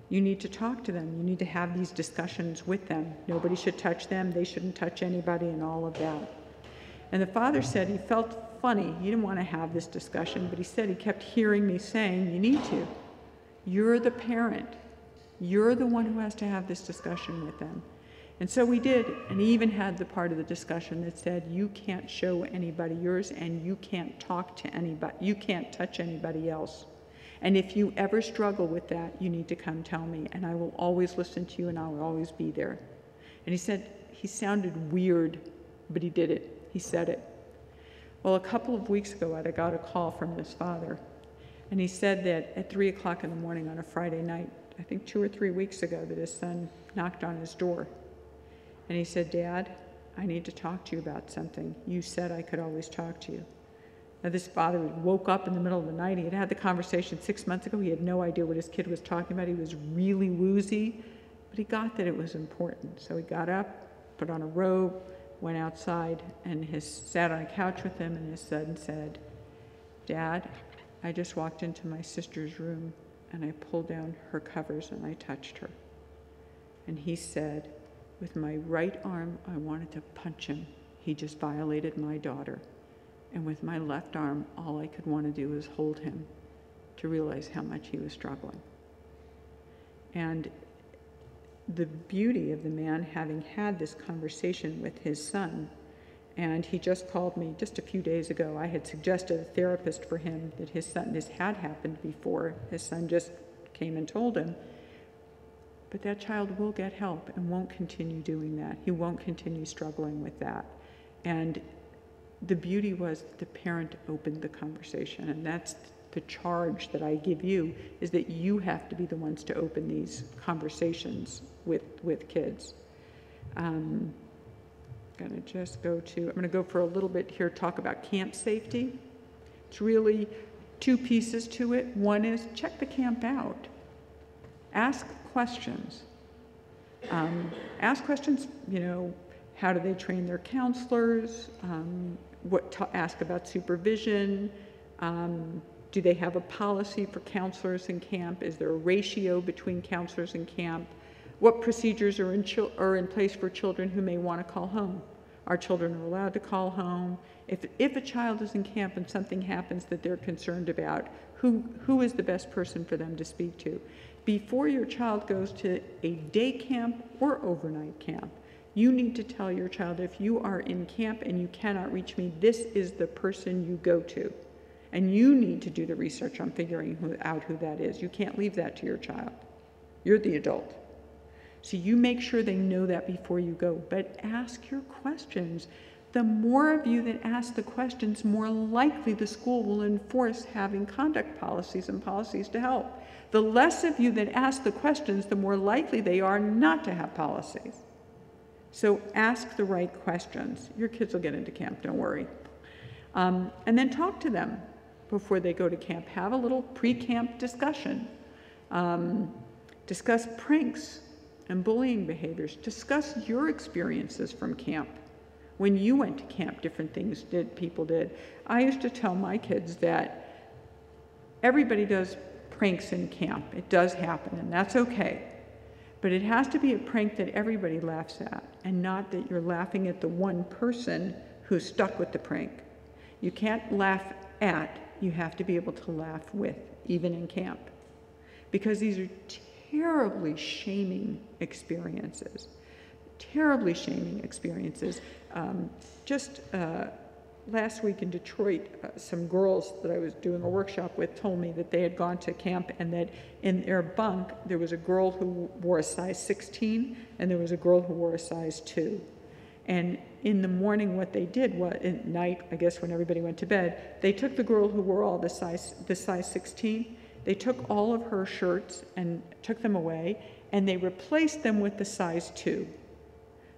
you need to talk to them. You need to have these discussions with them. Nobody should touch them. They shouldn't touch anybody, and all of that. And the father said he felt funny. He didn't want to have this discussion, but he said he kept hearing me saying, you need to. You're the parent. You're the one who has to have this discussion with them. And so we did, and he even had the part of the discussion that said, you can't show anybody yours, and you can't talk to anybody, you can't touch anybody else. And if you ever struggle with that, you need to come tell me, and I will always listen to you, and I will always be there. And he said, he sounded weird, but he did it. He said it. Well, a couple of weeks ago, I got a call from this father, and he said that at 3 o'clock in the morning on a Friday night, I think 2 or 3 weeks ago, that his son knocked on his door. And he said, Dad, I need to talk to you about something. You said I could always talk to you. Now, this father woke up in the middle of the night. He had had the conversation 6 months ago. He had no idea what his kid was talking about. He was really woozy, but he got that it was important. So he got up, put on a robe, went outside, and sat on a couch with him, and his son said, Dad, I just walked into my sister's room, and I pulled down her covers, and I touched her. And he said, with my right arm, I wanted to punch him. He just violated my daughter. And with my left arm, all I could want to do was hold him to realize how much he was struggling. And the beauty of the man having had this conversation with his son, and he just called me just a few days ago. I had suggested a therapist for him that this had happened before. His son just came and told him. But that child will get help and won't continue doing that. He won't continue struggling with that. And the beauty was the parent opened the conversation, and that's the charge that I give you, is that you have to be the ones to open these conversations with kids. I'm going to go for a little bit here, talk about camp safety. It's really 2 pieces to it. One is check the camp out. Ask questions. Ask questions, how do they train their counselors? Ask about supervision. Do they have a policy for counselors in camp? Is there a ratio between counselors in camp? What procedures are in place for children who may want to call home? Our children are allowed to call home. If a child is in camp and something happens that they're concerned about, who is the best person for them to speak to? Before your child goes to a day camp or overnight camp, you need to tell your child, if you are in camp and you cannot reach me, this is the person you go to. And you need to do the research on figuring out who that is. You can't leave that to your child. You're the adult. So you make sure they know that before you go. But ask your questions. The more of you that ask the questions, more likely the school will enforce having conduct policies and policies to help. The less of you that ask the questions, the more likely they are not to have policies. So ask the right questions. Your kids will get into camp, don't worry. And then talk to them before they go to camp. Have a little pre-camp discussion. Discuss pranks and bullying behaviors. Discuss your experiences from camp. When you went to camp, different things people did. I used to tell my kids that everybody does pranks in camp. It does happen, and that's okay. But it has to be a prank that everybody laughs at, and not that you're laughing at the one person who's stuck with the prank. You can't laugh at, you have to be able to laugh with, even in camp. Because these are terribly shaming experiences. Terribly shaming experiences. Last week in Detroit, some girls that I was doing a workshop with told me that they had gone to camp and that in their bunk there was a girl who wore a size 16 and there was a girl who wore a size 2. And in the morning what they did was, at night, I guess when everybody went to bed, they took the girl who wore all the size 16, they took all of her shirts and took them away, and they replaced them with the size 2.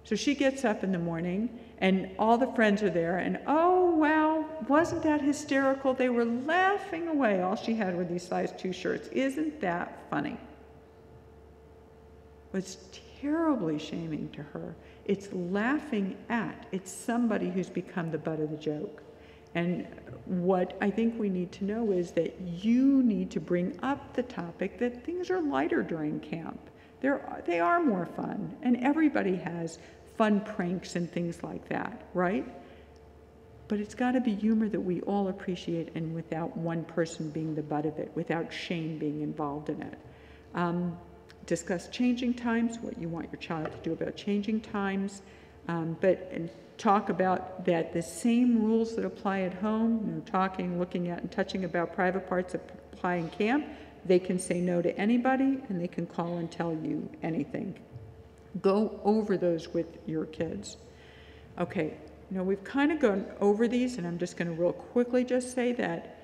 So she gets up in the morning and all the friends are there and, oh, wow, wasn't that hysterical? They were laughing away. All she had were these size 2 shirts. Isn't that funny? It's terribly shaming to her. It's laughing at. It's somebody who's become the butt of the joke. And what I think we need to know is that you need to bring up the topic that things are lighter during camp. They are more fun, and everybody has fun pranks and things like that, right? But it's got to be humor that we all appreciate, and without one person being the butt of it, without shame being involved in it. Discuss changing times, what you want your child to do about changing times, and talk about that the same rules that apply at home, talking, looking at, and touching about private parts that apply in camp. They can say no to anybody, and they can call and tell you anything. Go over those with your kids. Okay, we've kind of gone over these, and I'm just going to real quickly just say that,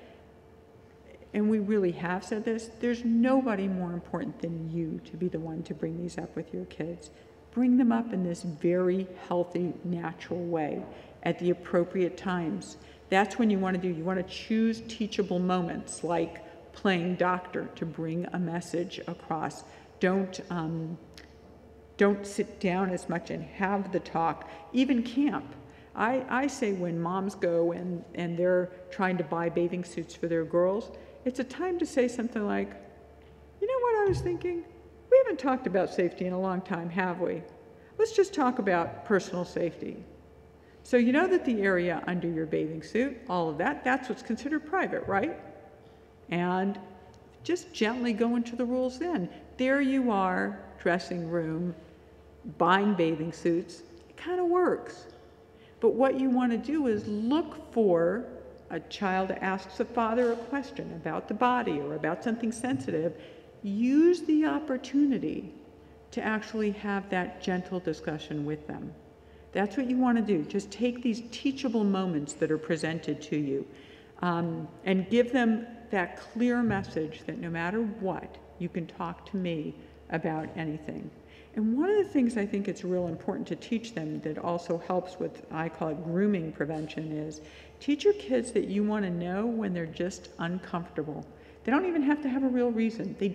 and we really have said this, there's nobody more important than you to be the one to bring these up with your kids. Bring them up in this very healthy, natural way at the appropriate times. That's when you want to choose teachable moments, like playing doctor to bring a message across. Don't sit down as much and have the talk. Even camp. I say when moms go and they're trying to buy bathing suits for their girls, it's a time to say something like, you know what I was thinking? We haven't talked about safety in a long time, have we? Let's just talk about personal safety. So you know that the area under your bathing suit, all of that, that's what's considered private, right? And just gently go into the rules then. There you are, dressing room, buying bathing suits. It kind of works. But what you want to do is look for a child asks a father a question about the body or about something sensitive. Use the opportunity to actually have that gentle discussion with them. That's what you want to do. Just take these teachable moments that are presented to you and give them that clear message that no matter what, you can talk to me about anything. And one of the things I think it's real important to teach them that also helps with, I call it grooming prevention, is teach your kids that you want to know when they're just uncomfortable. They don't even have to have a real reason. They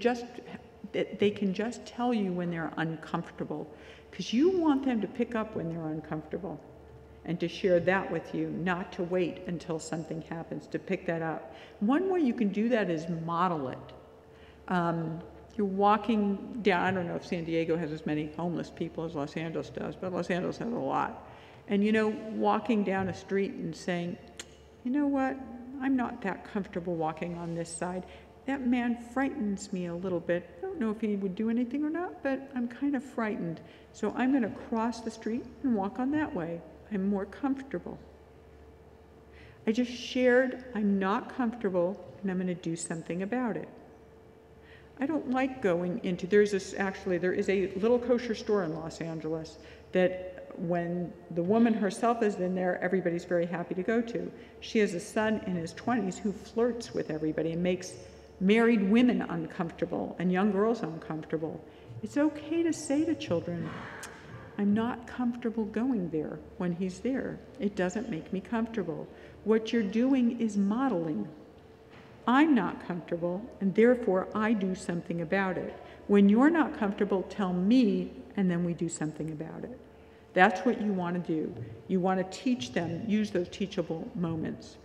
can just tell you when they're uncomfortable, because you want them to pick up when they're uncomfortable and to share that with you, not to wait until something happens to pick that up. One way you can do that is model it. You're walking down, I don't know if San Diego has as many homeless people as Los Angeles does, but Los Angeles has a lot. And walking down a street and saying, you know what, I'm not that comfortable walking on this side. That man frightens me a little bit. I don't know if he would do anything or not, but I'm kind of frightened. So I'm going to cross the street and walk on that way. I'm more comfortable. I just shared I'm not comfortable and I'm going to do something about it. I don't like going into, there is a little kosher store in Los Angeles that when the woman herself is in there, everybody's very happy to go to. She has a son in his 20s who flirts with everybody and makes married women uncomfortable and young girls uncomfortable. It's okay to say to children, I'm not comfortable going there when he's there. It doesn't make me comfortable. What you're doing is modeling. I'm not comfortable, and therefore I do something about it. When you're not comfortable, tell me, and then we do something about it. That's what you want to do. You want to teach them, use those teachable moments.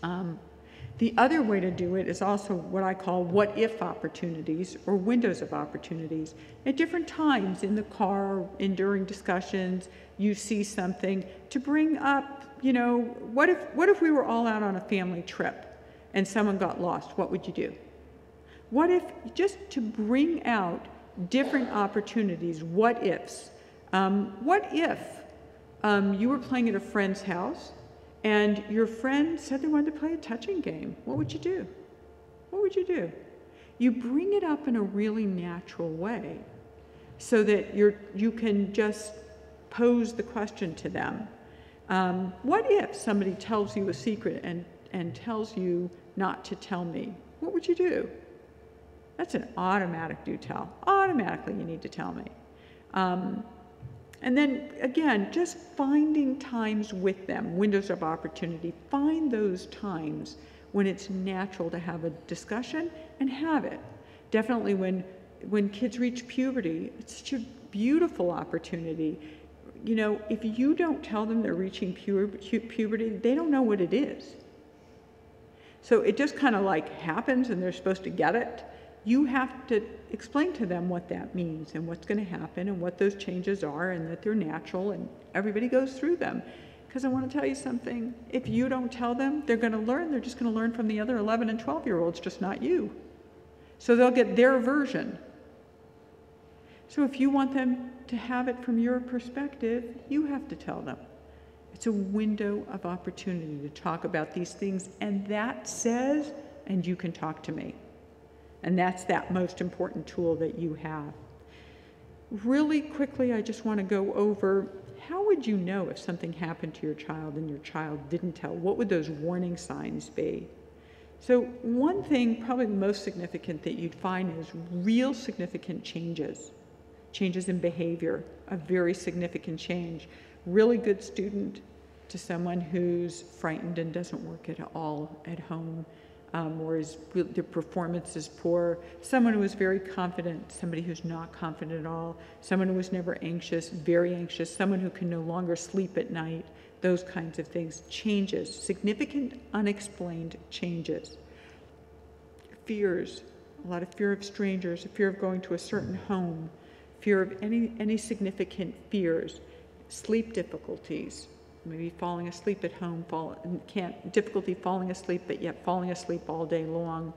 The other way to do it is also what I call what-if opportunities or windows of opportunities. At different times in the car, during discussions, you see something to bring up, what if we were all out on a family trip and someone got lost? What would you do? What if, just to bring out different opportunities, what ifs? What if you were playing at a friend's house and your friend said they wanted to play a touching game? What would you do? What would you do? You bring it up in a really natural way so that you can just pose the question to them. What if somebody tells you a secret and tells you not to tell me? What would you do? That's an automatic do tell. Automatically you need to tell me. And then again, just finding times with them, windows of opportunity. Find those times when it's natural to have a discussion and have it. Definitely when kids reach puberty, it's such a beautiful opportunity. You know, if you don't tell them they're reaching puberty, they don't know what it is. So it just kind of like happens and they're supposed to get it. You have to explain to them what that means and what's going to happen and what those changes are and that they're natural and everybody goes through them. Because I want to tell you something, if you don't tell them, they're going to learn. They're just going to learn from the other 11 and 12-year-olds, just not you. So they'll get their version. So if you want them to have it from your perspective, you have to tell them. It's a window of opportunity to talk about these things, and that says, and you can talk to me. And that's that most important tool that you have. Really quickly, I just want to go over, how would you know if something happened to your child and your child didn't tell? What would those warning signs be? So one thing, probably the most significant that you'd find is real significant changes in behavior, a very significant change. Really good student to someone who's frightened and doesn't work at all at home, or their performance is poor. Someone who is very confident, somebody who's not confident at all. Someone who was never anxious, very anxious. Someone who can no longer sleep at night. Those kinds of things. Changes, significant unexplained changes. Fears, a lot of fear of strangers, a fear of going to a certain home, fear of any significant fears, sleep difficulties, maybe falling asleep at home, difficulty falling asleep, but yet falling asleep all day long.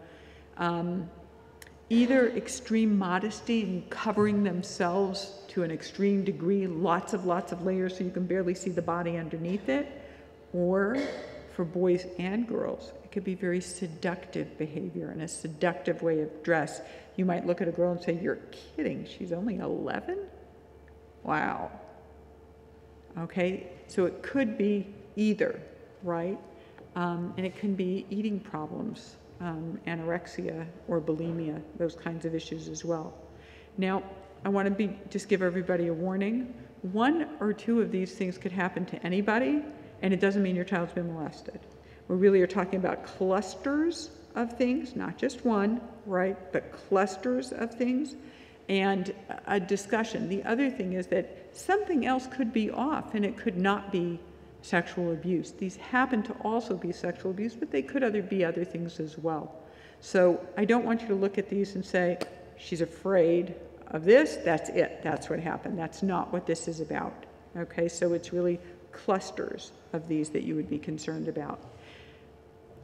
Either extreme modesty and covering themselves to an extreme degree, lots of layers so you can barely see the body underneath it, or for boys and girls, it could be very seductive behavior and a seductive way of dress. You might look at a girl and say, "You're kidding, she's only 11? Wow." Okay, so it could be either, right? And it can be eating problems, anorexia or bulimia, those kinds of issues as well. Now, I want to just give everybody a warning. One or two of these things could happen to anybody, and it doesn't mean your child's been molested. We really are talking about clusters of things, not just one, right, but clusters of things, and a discussion. The other thing is that something else could be off, and it could not be sexual abuse. These happen to also be sexual abuse, but they could be other things as well. So I don't want you to look at these and say, she's afraid of this, that's it, that's what happened. That's not what this is about, okay? So it's really clusters of these that you would be concerned about.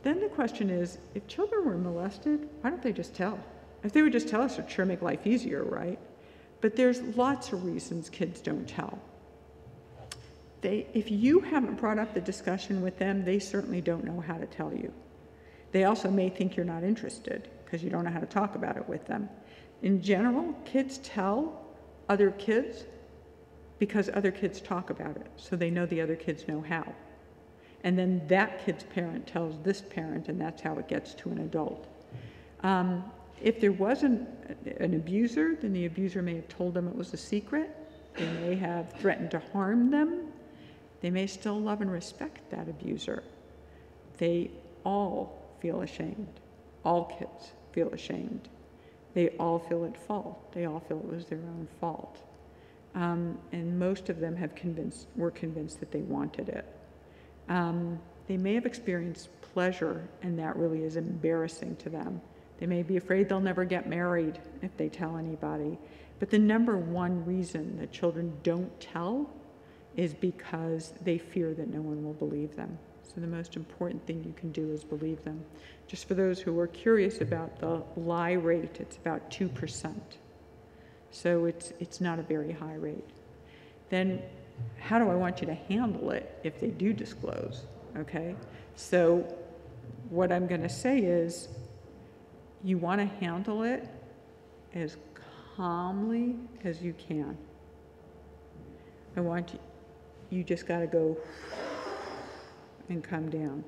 Then the question is, if children were molested, why don't they just tell? If they would just tell us, it would sure make life easier, right? But there's lots of reasons kids don't tell. If you haven't brought up the discussion with them, they certainly don't know how to tell you. They also may think you're not interested because you don't know how to talk about it with them. In general, kids tell other kids because other kids talk about it, so they know the other kids know how. And then that kid's parent tells this parent, and that's how it gets to an adult. If there wasn't an abuser, then the abuser may have told them it was a secret. They may have threatened to harm them. They may still love and respect that abuser. They all feel ashamed. All kids feel ashamed. They all feel at fault. They all feel it was their own fault. And most of them were convinced that they wanted it. They may have experienced pleasure, and that really is embarrassing to them. They may be afraid they'll never get married if they tell anybody. But the number one reason that children don't tell is because they fear that no one will believe them. So the most important thing you can do is believe them. Just for those who are curious about the lie rate, it's about 2%. So it's not a very high rate. Then how do I want you to handle it if they do disclose, okay? So what I'm gonna say is, you wanna handle it as calmly as you can. You just gotta go and come down.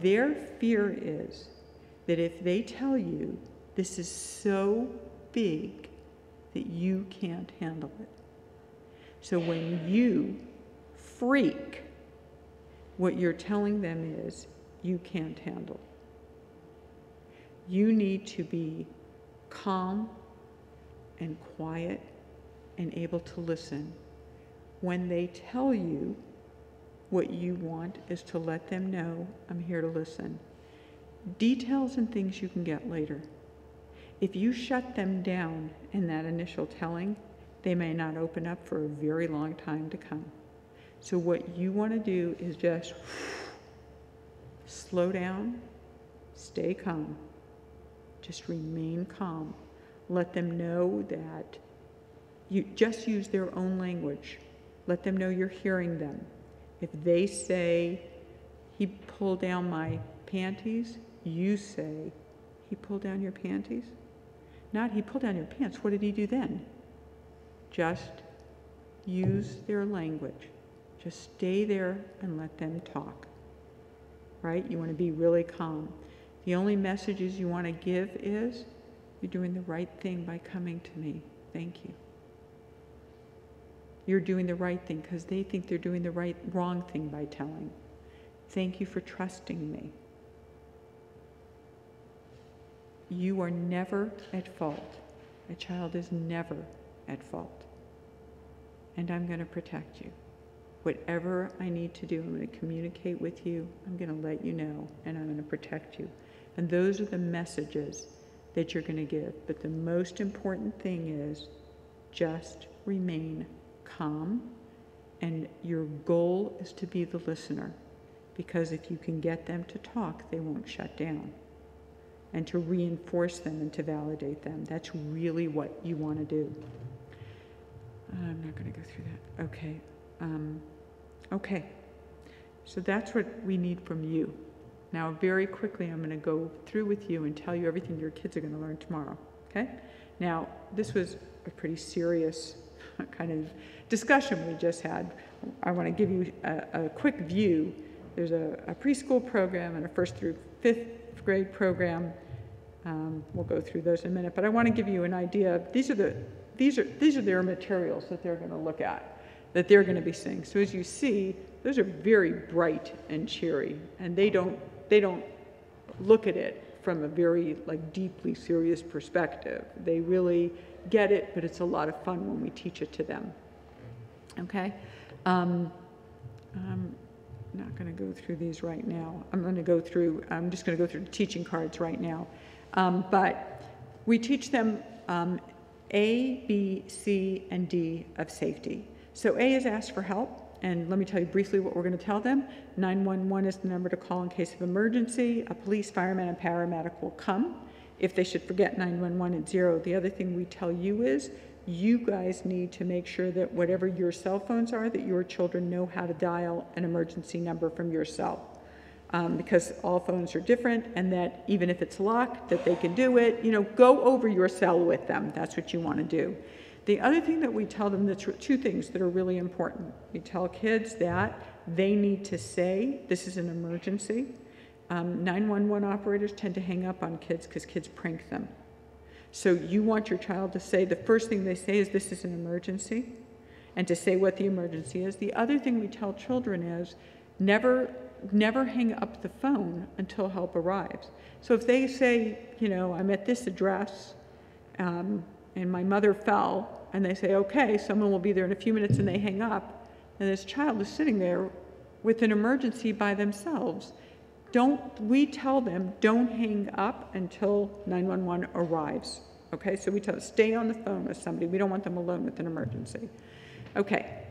Their fear is that if they tell you this is so big that you can't handle it, So when you freak, what you're telling them is you can't handle. You need to be calm and quiet and able to listen. When they tell you, what you want is to let them know, I'm here to listen. Details and things you can get later. If you shut them down in that initial telling, they may not open up for a very long time to come. So what you want to do is just slow down, stay calm, just remain calm. Let them know that you just use their own language. Let them know you're hearing them. If they say, he pulled down my panties, you say, he pulled down your panties? Not, he pulled down your pants. What did he do then? Just use their language. Just stay there and let them talk, right? You want to be really calm. The only messages you want to give is, you're doing the right thing by coming to me. Thank you. You're doing the right thing because they think they're doing the wrong thing by telling. Thank you for trusting me. You are never at fault. A child is never at fault. And I'm going to protect you. Whatever I need to do, I'm going to communicate with you. I'm going to let you know, and I'm going to protect you. And those are the messages that you're going to give. But the most important thing is just remain calm, and your goal is to be the listener, because if you can get them to talk, they won't shut down, and to reinforce them and to validate them. That's really what you want to do. I'm not going to go through that. Okay. Okay. So that's what we need from you. Now, very quickly, I'm going to go through with you and tell you everything your kids are going to learn tomorrow. Okay? Now, this was a pretty serious kind of discussion we just had. I want to give you a quick view. There's a preschool program and a 1st through 5th grade program. We'll go through those in a minute, but I want to give you an idea. These are their materials that they're going to look at, that they're going to be seeing. So as you see, those are very bright and cheery, and they don't look at it from a very deeply serious perspective. They really get it, but it's a lot of fun when we teach it to them. Okay? I'm not going to go through these right now. I'm just going to go through the teaching cards right now. But we teach them A, B, C, and D of safety. So A is ask for help. And let me tell you briefly what we're going to tell them. 911 is the number to call in case of emergency. A police, fireman, and paramedic will come. If they should forget 911, it's 0. The other thing we tell you is you guys need to make sure that whatever your cell phones are, that your children know how to dial an emergency number from your cell. Because all phones are different, and that even if it's locked, that they can do it. Go over your cell with them. That's what you want to do. The other thing that we tell them, that's 2 things that are really important. We tell kids that they need to say, this is an emergency. 911 operators tend to hang up on kids because kids prank them. So you want your child to say, the first thing they say is, this is an emergency, and to say what the emergency is. The other thing we tell children is, never hang up the phone until help arrives. So if they say, I'm at this address, and my mother fell, and they say, okay, someone will be there in a few minutes, and they hang up, and this child is sitting there with an emergency by themselves. We tell them, don't hang up until 911 arrives. Okay, so we tell them, stay on the phone with somebody. We don't want them alone with an emergency. Okay,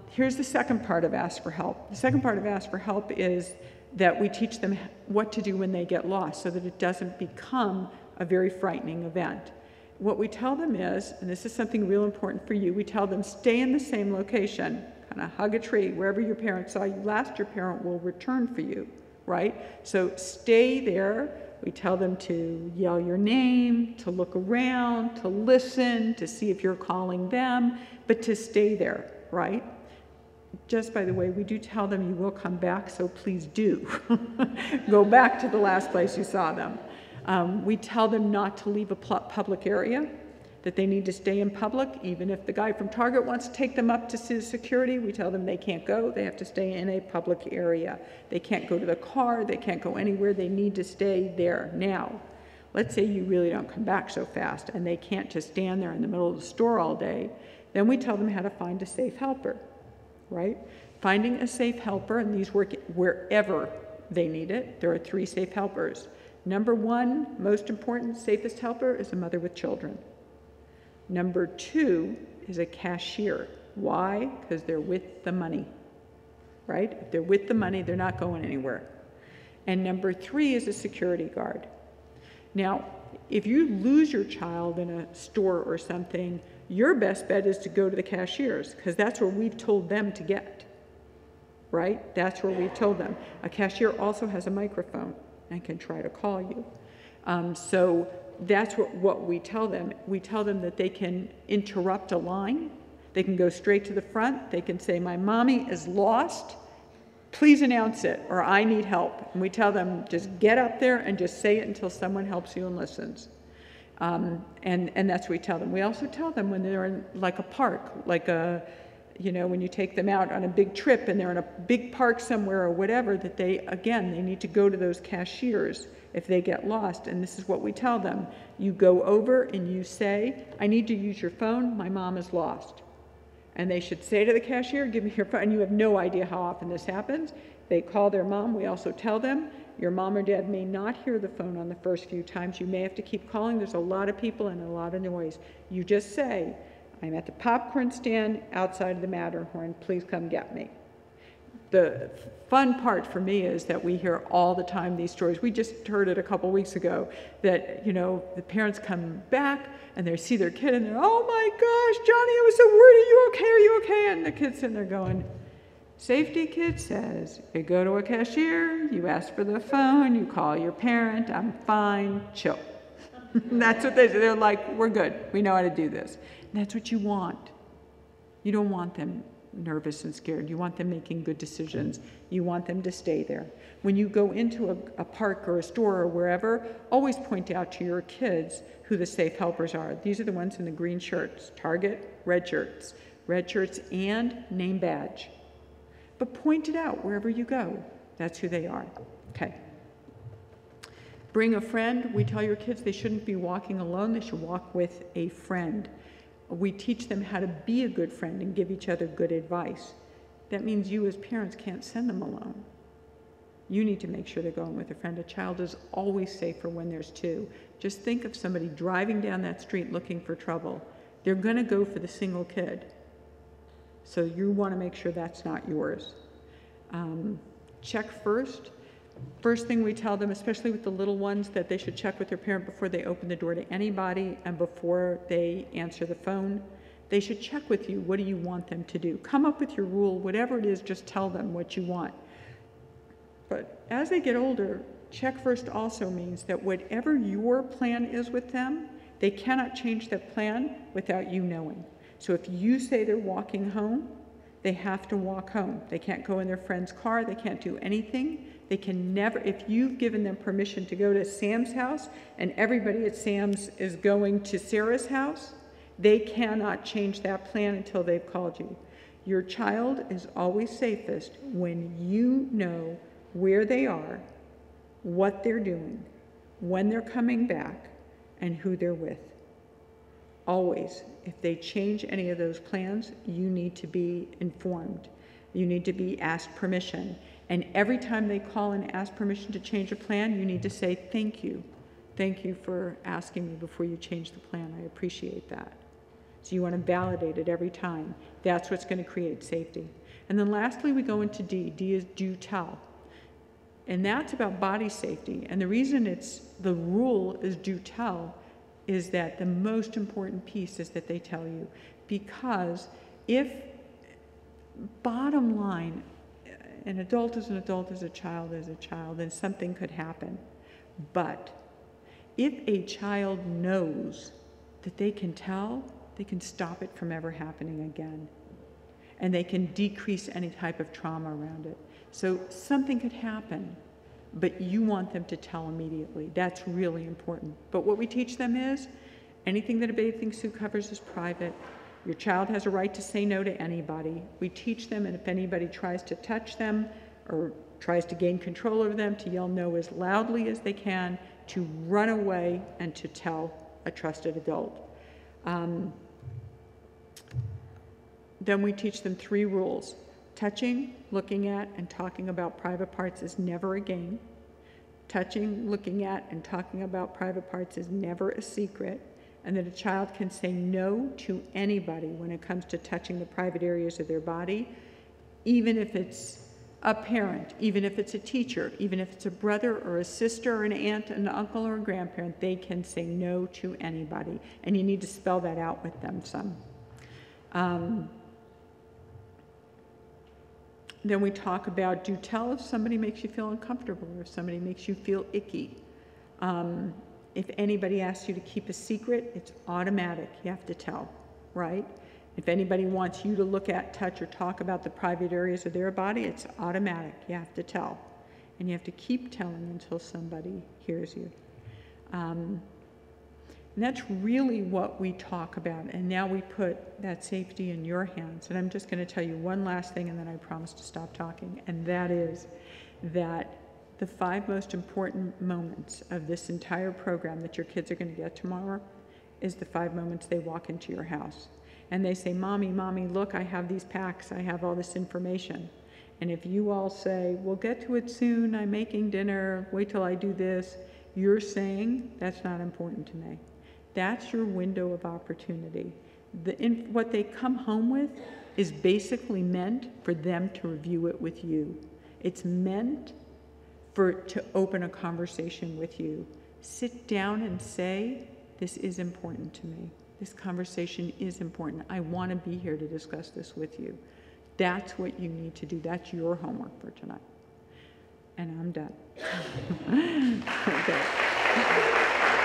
here's the second part of ask for help. The second part of ask for help is that we teach them what to do when they get lost so that it doesn't become a very frightening event. What we tell them is, and this is something real important for you, we tell them stay in the same location, kind of hug a tree, wherever your parents saw you last, your parent will return for you, right? So stay there. We tell them to yell your name, to look around, to listen, to see if you're calling them, but to stay there, right? Just by the way, we do tell them you will come back, so please do. Go back to the last place you saw them. We tell them not to leave a public area. that they need to stay in public. Even if the guy from Target wants to take them up to security, we tell them they can't go. They have to stay in a public area. They can't go to the car. They can't go anywhere. They need to stay there. Now, let's say you really don't come back so fast and they can't just stand there in the middle of the store all day. Then we tell them how to find a safe helper, right? Finding a safe helper, and these work wherever they need it. There are 3 safe helpers. Number 1, most important, safest helper is a mother with children. Number 2 is a cashier. Why? Because they're with the money, right? If they're with the money, they're not going anywhere. And number 3 is a security guard. Now, if you lose your child in a store or something, your best bet is to go to the cashiers, because that's where we've told them to get, right? That's where we've told them. A cashier also has a microphone and can try to call you. So that's what we tell them. We tell them that they can interrupt a line. They can go straight to the front. They can say, my mommy is lost. Please announce it, or I need help. And we tell them, just get up there and just say it until someone helps you and listens. And that's what we tell them. We also tell them when they're in like a park, like when you take them out on a big trip and they're in a big park somewhere or whatever, that they need to go to those cashiers if they get lost. And this is what we tell them. You go over and you say, I need to use your phone, my mom is lost. And they should say to the cashier, give me your phone. And you have no idea how often this happens. They call their mom. We also tell them, your mom or dad may not hear the phone on the first few times. You may have to keep calling. There's a lot of people and a lot of noise. You just say, I'm at the popcorn stand outside of the Matterhorn. Please come get me. The fun part for me is that we hear all the time these stories. We just heard it a couple weeks ago that, the parents come back and they see their kid and they're, oh my gosh, Johnny, I was so worried. Are you okay? Are you okay? And the kid's sitting there going, safety kid says, you go to a cashier, you ask for the phone, you call your parent, I'm fine, chill. That's what they say. They're like, we're good. We know how to do this. And that's what you want. You don't want them nervous and scared. You want them making good decisions. You want them to stay there. When you go into a park or a store or wherever, always point out to your kids who the safe helpers are. These are the ones in the green shirts, Target, red shirts and name badge. But point it out wherever you go. That's who they are. Okay. Bring a friend. We tell your kids they shouldn't be walking alone. They should walk with a friend. We teach them how to be a good friend and give each other good advice. That means you as parents can't send them alone. You need to make sure they're going with a friend. A child is always safer when there's 2. Just think of somebody driving down that street looking for trouble. They're going to go for the single kid. So you want to make sure that's not yours. Check first. First thing we tell them, especially with the little ones, that they should check with their parent before they open the door to anybody and before they answer the phone. They should check with you. What do you want them to do? Come up with your rule. Whatever it is, just tell them what you want. But as they get older, check first also means that whatever your plan is with them, they cannot change that plan without you knowing. So if you say they're walking home, they have to walk home. They can't go in their friend's car. They can't do anything. They can never, if you've given them permission to go to Sam's house and everybody at Sam's is going to Sarah's house, they cannot change that plan until they've called you. Your child is always safest when you know where they are, what they're doing, when they're coming back, and who they're with. Always, if they change any of those plans, you need to be informed. You need to be asked permission. And every time they call and ask permission to change a plan, you need to say, thank you. Thank you for asking me before you change the plan. I appreciate that. So you want to validate it every time. That's what's going to create safety. And then lastly, we go into D. D is do tell. And that's about body safety. And the reason the rule is do tell is that the most important piece is that they tell you. Because if, bottom line, an adult is an adult, as a child is a child, and something could happen. But if a child knows that they can tell, they can stop it from ever happening again. And they can decrease any type of trauma around it. So something could happen, but you want them to tell immediately. That's really important. But what we teach them is, Anything that a bathing suit covers is private. Your child has a right to say no to anybody. We teach them, and if anybody tries to touch them or tries to gain control over them, to yell no as loudly as they can, to run away, and to tell a trusted adult. Then we teach them 3 rules. Touching, looking at, and talking about private parts is never a game. Touching, looking at, and talking about private parts is never a secret, and that a child can say no to anybody when it comes to touching the private areas of their body, even if it's a parent, even if it's a teacher, even if it's a brother or a sister or an aunt, an uncle or a grandparent, they can say no to anybody, and you need to spell that out with them some. Then we talk about do tell if somebody makes you feel uncomfortable or if somebody makes you feel icky. If anybody asks you to keep a secret, it's automatic. You have to tell, right? If anybody wants you to look at, touch, or talk about the private areas of their body, it's automatic. You have to tell. And you have to keep telling until somebody hears you. And that's really what we talk about. And now we put that safety in your hands. And I'm just going to tell you one last thing, and then I promise to stop talking. And that is that the 5 most important moments of this entire program that your kids are going to get tomorrow is the 5 moments they walk into your house. And they say, Mommy, Mommy, look, I have these packs. I have all this information. And if you all say, we'll get to it soon, I'm making dinner, wait till I do this, you're saying, that's not important to me. That's your window of opportunity. What they come home with is basically meant for them to review it with you. It's meant to open a conversation with you. Sit down and say, this is important to me. This conversation is important. I want to be here to discuss this with you. That's what you need to do. That's your homework for tonight. And I'm done. Okay.